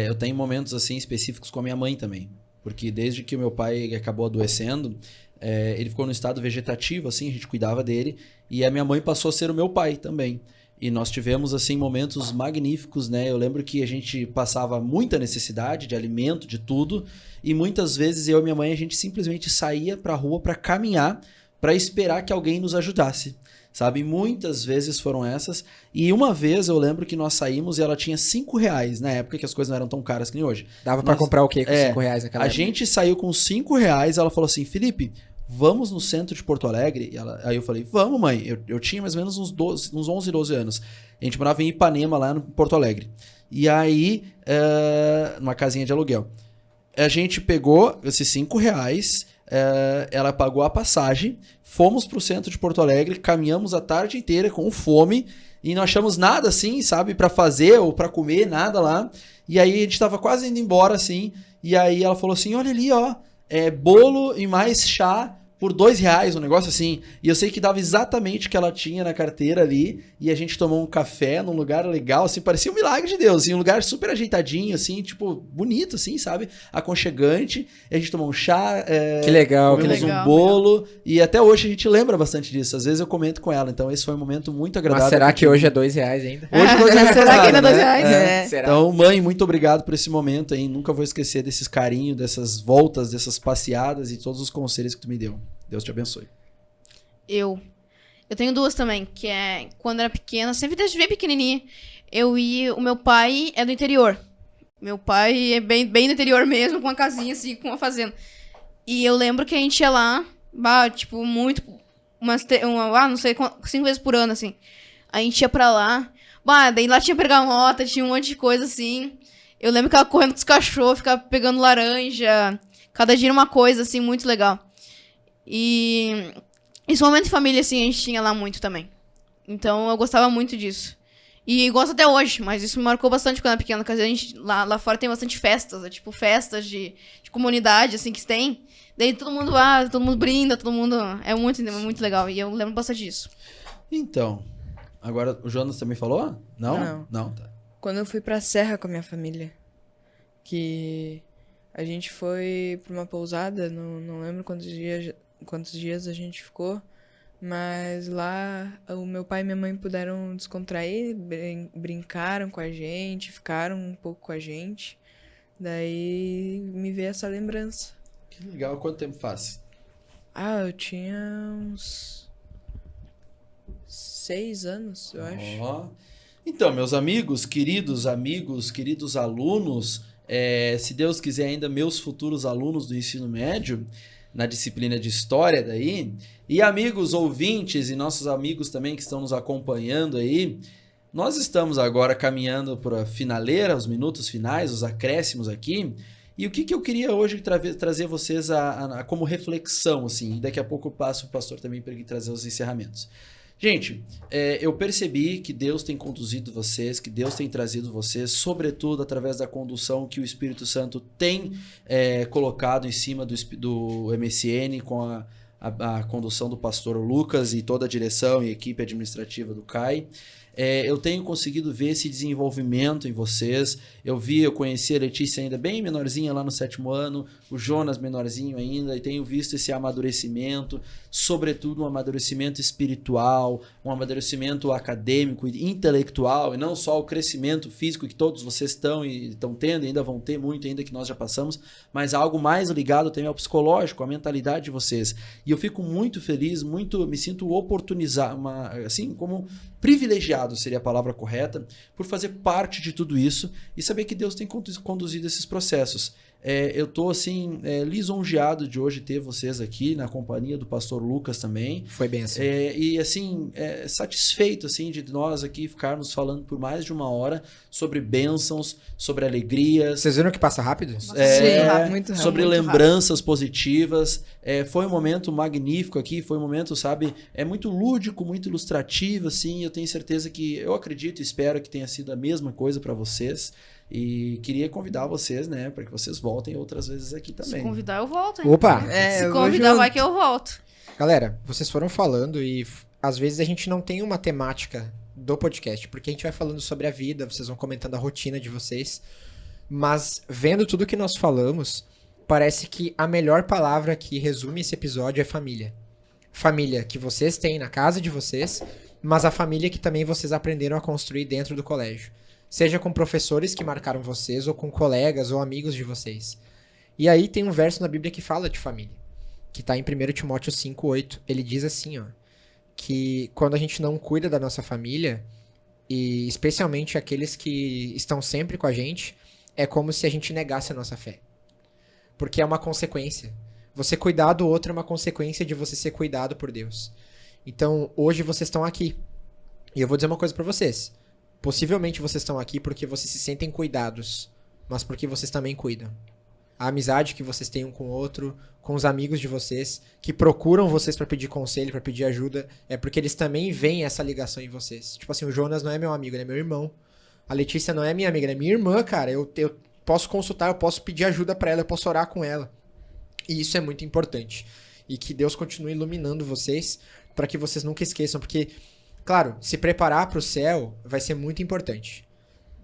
Eu tenho momentos assim específicos com a minha mãe também. Porque desde que o meu pai acabou adoecendo, ele ficou no estado vegetativo, assim, a gente cuidava dele. E a minha mãe passou a ser o meu pai também. E nós tivemos, assim, momentos magníficos, né? Eu lembro que a gente passava muita necessidade de alimento, de tudo. E muitas vezes eu e minha mãe, a gente simplesmente saía pra rua pra caminhar, pra esperar que alguém nos ajudasse. Sabe? Muitas vezes foram essas. E uma vez eu lembro que nós saímos e ela tinha R$5, na época que as coisas não eram tão caras que nem hoje. Dava pra comprar o quê com R$5 naquela A época? gente saiu com R$5, ela falou assim, Felipe, vamos no centro de Porto Alegre? Aí eu falei, vamos, mãe. Eu tinha mais ou menos uns 11, 12 anos. A gente morava em Ipanema, lá no Porto Alegre. E aí, numa casinha de aluguel. A gente pegou esses R$5, ela pagou a passagem, fomos pro centro de Porto Alegre, caminhamos a tarde inteira com fome e não achamos nada assim, sabe, pra fazer ou pra comer, nada lá. E aí a gente tava quase indo embora assim, e aí ela falou assim, olha ali, ó, bolo e mais chá por R$2, um negócio assim. E eu sei que dava exatamente o que ela tinha na carteira ali. E a gente tomou um café num lugar legal, assim, parecia um milagre de Deus. Assim, um lugar super ajeitadinho, assim, tipo, bonito, assim, sabe? Aconchegante. E a gente tomou um chá. Que legal, que comemos legal. um bolo. E até hoje a gente lembra bastante disso. Às vezes eu comento com ela. Então esse foi um momento muito agradável. Mas será que hoje é R$2 ainda? Hoje R$2 Será que ainda é né? R$2? É. Será? Então, mãe, muito obrigado por esse momento aí. Nunca vou esquecer desses carinhos, dessas voltas, dessas passeadas e todos os conselhos que tu me deu. Deus te abençoe. Eu tenho 2 também, que é quando era pequena, sempre desde bem pequenininha, o meu pai é do interior. Meu pai é bem do interior mesmo, com uma casinha assim, com uma fazenda. E eu lembro que a gente ia lá, tipo, muito, não sei, 5 vezes por ano, assim. A gente ia pra lá, daí lá tinha bergamota, tinha um monte de coisa assim. Eu lembro que ela correndo com os cachorros, ficava pegando laranja, cada dia uma coisa, assim, muito legal. E esse momento de família, assim, a gente tinha lá muito também. Então eu gostava muito disso. E gosto até hoje, mas isso me marcou bastante quando eu era pequena, porque a gente, lá fora tem bastante festas, tipo festas de comunidade, assim, que tem. Daí todo mundo brinda, todo mundo... É muito legal, e eu lembro bastante disso. Então, agora o Jonas também falou? Não? Não. Não, tá. Quando eu fui pra Serra com a minha família. Que a gente foi pra uma pousada, não lembro quantos dias a gente ficou. Mas lá o meu pai e minha mãe puderam descontrair, brincaram com a gente, ficaram um pouco com a gente. Daí me veio essa lembrança. Que legal. Quanto tempo faz? Eu tinha uns 6 anos, eu acho. Ó. Então, meus amigos, queridos alunos, se Deus quiser ainda meus futuros alunos do ensino médio, na disciplina de História daí, e amigos ouvintes e nossos amigos também que estão nos acompanhando aí, nós estamos agora caminhando para a finaleira, os minutos finais, os acréscimos aqui, e o que eu queria hoje trazer vocês como reflexão, assim, e daqui a pouco eu passo o pastor também para ele trazer os encerramentos. Gente, eu percebi que Deus tem conduzido vocês, que Deus tem trazido vocês, sobretudo através da condução que o Espírito Santo tem colocado em cima do MSN, com a condução do pastor Lucas e toda a direção e equipe administrativa do CAI. Eu tenho conseguido ver esse desenvolvimento em vocês. Eu conheci a Letícia ainda bem menorzinha lá no 7º ano, o Jonas menorzinho ainda, e tenho visto esse amadurecimento, sobretudo um amadurecimento espiritual, um amadurecimento acadêmico e intelectual, e não só o crescimento físico que todos vocês estão tendo, ainda vão ter muito ainda que nós já passamos, mas algo mais ligado também ao psicológico, à mentalidade de vocês. E eu fico muito feliz, me sinto oportunizado, assim como privilegiado seria a palavra correta, por fazer parte de tudo isso e saber que Deus tem conduzido esses processos. Eu estou assim, lisonjeado de hoje ter vocês aqui na companhia do pastor Lucas também. Foi bem assim. E assim, satisfeito assim, de nós aqui ficarmos falando por mais de 1 hora sobre bênçãos, sobre alegrias. Vocês viram que passa rápido? Sim, muito rápido. Sobre muito lembranças positivas. Foi um momento magnífico aqui, foi um momento, sabe, muito lúdico, muito ilustrativo, assim. Eu tenho certeza que, eu acredito e espero que tenha sido a mesma coisa para vocês. E queria convidar vocês, né, para que vocês voltem outras vezes aqui também. Se convidar, eu volto, hein? Opa! Se convidar, vai que eu volto. Galera, vocês foram falando e às vezes a gente não tem uma temática do podcast, porque a gente vai falando sobre a vida, vocês vão comentando a rotina de vocês, mas vendo tudo que nós falamos, parece que a melhor palavra que resume esse episódio é família. Família que vocês têm na casa de vocês, mas a família que também vocês aprenderam a construir dentro do colégio. Seja com professores que marcaram vocês, ou com colegas ou amigos de vocês. E aí tem um verso na Bíblia que fala de família, que tá em 1 Timóteo 5:8. Ele diz assim, ó, que quando a gente não cuida da nossa família, e especialmente aqueles que estão sempre com a gente, é como se a gente negasse a nossa fé. Porque é uma consequência. Você cuidar do outro é uma consequência de você ser cuidado por Deus. Então, hoje vocês estão aqui. E eu vou dizer uma coisa pra vocês. Possivelmente vocês estão aqui porque vocês se sentem cuidados, mas porque vocês também cuidam. A amizade que vocês têm um com o outro, com os amigos de vocês, que procuram vocês pra pedir conselho, pra pedir ajuda, é porque eles também veem essa ligação em vocês. Tipo assim, o Jonas não é meu amigo, ele é meu irmão. A Letícia não é minha amiga, ela é minha irmã, cara. Eu posso consultar, eu posso pedir ajuda pra ela, eu posso orar com ela. E isso é muito importante. E que Deus continue iluminando vocês pra que vocês nunca esqueçam, porque... Claro, se preparar para o céu vai ser muito importante.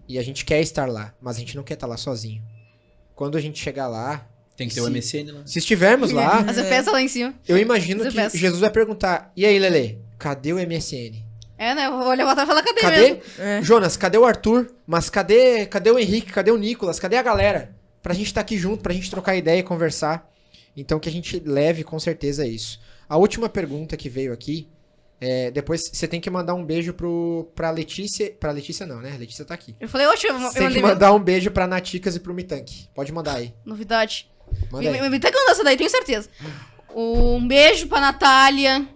E a gente quer estar lá, mas a gente não quer estar lá sozinho. Quando a gente chegar lá... Tem que ter o MSN lá. Se estivermos lá... Você festa lá em cima. Eu imagino que Jesus vai perguntar, e aí, Lelê, cadê o MSN? Né? Eu vou levantar e falar, cadê Cadê? mesmo? Jonas, cadê o Arthur? Mas cadê o Henrique? Cadê o Nicolas? Cadê a galera? Pra gente estar aqui junto, pra gente trocar ideia e conversar. Então que a gente leve com certeza isso. A última pergunta que veio aqui... depois você tem que mandar um beijo pra Letícia. Pra Letícia não, né? A Letícia tá aqui. Eu falei, oxe, eu Você tem que mandar um beijo pra Naticas e pro Mitank. Pode mandar aí. Novidade. Manda aí. Me tá mandando essa daí, tenho certeza. Um beijo pra Natália.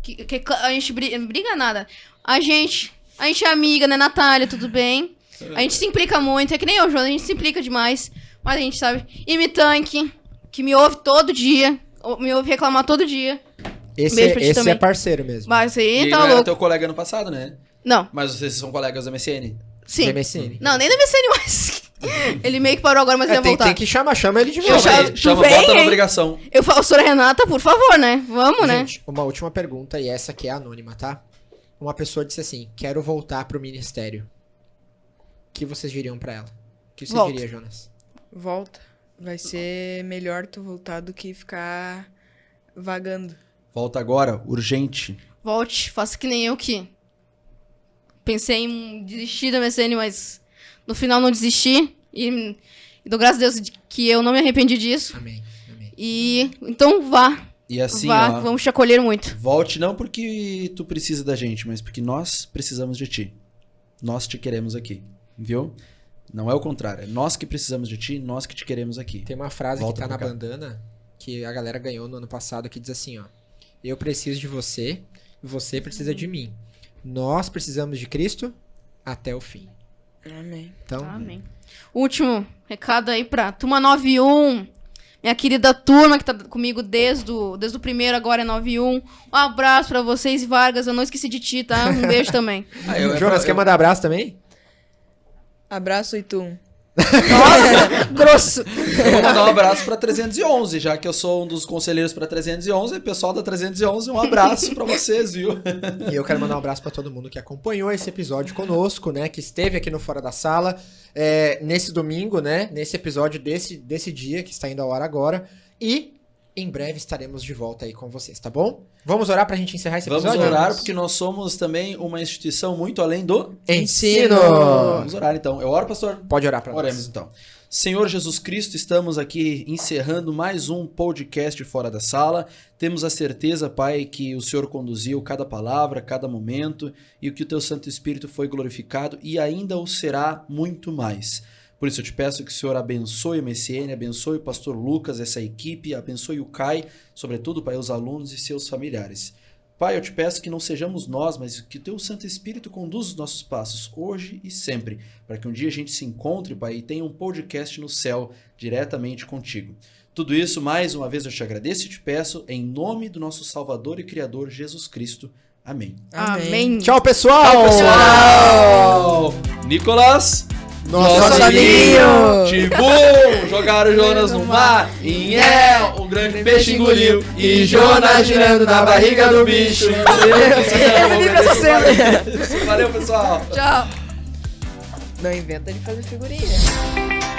Que a gente briga nada. A gente é amiga, né, Natália? Tudo bem? A gente se implica muito. É que nem eu, João, a gente se implica demais. Mas a gente sabe. E Mitank, que me ouve todo dia. Me ouve reclamar todo dia. Esse é parceiro mesmo. Mas aí E tá não era louco. teu colega ano passado, né? Não. Mas vocês são colegas do MSN? Sim. Do MSN. Não, nem do MSN mais. Ele meio que parou agora, mas ele vai voltar. Tem que chama ele de Eu volta. chamo- Chama, vem, bota na hein? obrigação. Eu falo, senhora Renata, por favor, né? Vamos, né? Gente, uma última pergunta, e essa aqui é anônima, tá? Uma pessoa disse assim, quero voltar pro ministério. que vocês diriam pra ela? O que você Volta. diria, Jonas? Volta. Vai ser melhor tu voltar do que ficar vagando. Volta agora, urgente. Volte, faça que nem eu que pensei em desistir da MSN, mas no final não desisti. E dou graças a Deus que eu não me arrependi disso. Amém. Amém. E então vá. E assim, Vá, ó, vamos te acolher muito. volte não porque tu precisa da gente, mas porque nós precisamos de ti. Nós te queremos aqui, viu? Não é o contrário, é nós que precisamos de ti, nós que te queremos aqui. Tem uma frase Volta que tá na pra cá. bandana que a galera ganhou no ano passado que diz assim, ó. Eu preciso de você, você precisa de mim. Nós precisamos de Cristo até o fim. Amém. Então, Amém. Último recado aí pra turma 91. Minha querida turma que tá comigo desde o primeiro, agora é 91. Um abraço pra vocês, Vargas. Eu não esqueci de ti, tá? Um beijo também. Jonas, quer mandar abraço também? Abraço, Itum. Grosso. Eu vou mandar um abraço pra 311, já que eu sou um dos conselheiros pra 311. Pessoal da 311, um abraço pra vocês, viu? E eu quero mandar um abraço pra todo mundo que acompanhou esse episódio conosco, né? Que esteve aqui no Fora da Sala, nesse domingo, né? Nesse episódio desse dia, que está indo ao ar agora. E em breve estaremos de volta aí com vocês, tá bom? Vamos orar pra gente encerrar esse Vamos episódio? orar, porque nós somos também uma instituição muito além do... Ensino! Vamos orar, então. Eu oro, pastor? Pode orar pra Oremos nós. então. Senhor Jesus Cristo, estamos aqui encerrando mais um podcast Fora da Sala. Temos a certeza, Pai, que o Senhor conduziu cada palavra, cada momento, e que o Teu Santo Espírito foi glorificado e ainda o será muito mais. Por isso eu te peço que o Senhor abençoe a MSN, abençoe o pastor Lucas, essa equipe, abençoe o Kai, sobretudo, Pai, os alunos e seus familiares. Pai, eu te peço que não sejamos nós, mas que o Teu Santo Espírito conduza os nossos passos, hoje e sempre, para que um dia a gente se encontre, Pai, e tenha um podcast no céu, diretamente contigo. Tudo isso, mais uma vez, eu te agradeço e te peço, em nome do nosso Salvador e Criador, Jesus Cristo. Amém. Amém. Tchau, pessoal! Tchau, pessoal! Nicolas... Nosso amiguinho! Tibu! Jogaram o Jonas no mar, Inhel, um grande peixe engoliu, e Jonas girando na barriga do bicho. Valeu, pessoal! Tchau. Não inventa de fazer figurinha.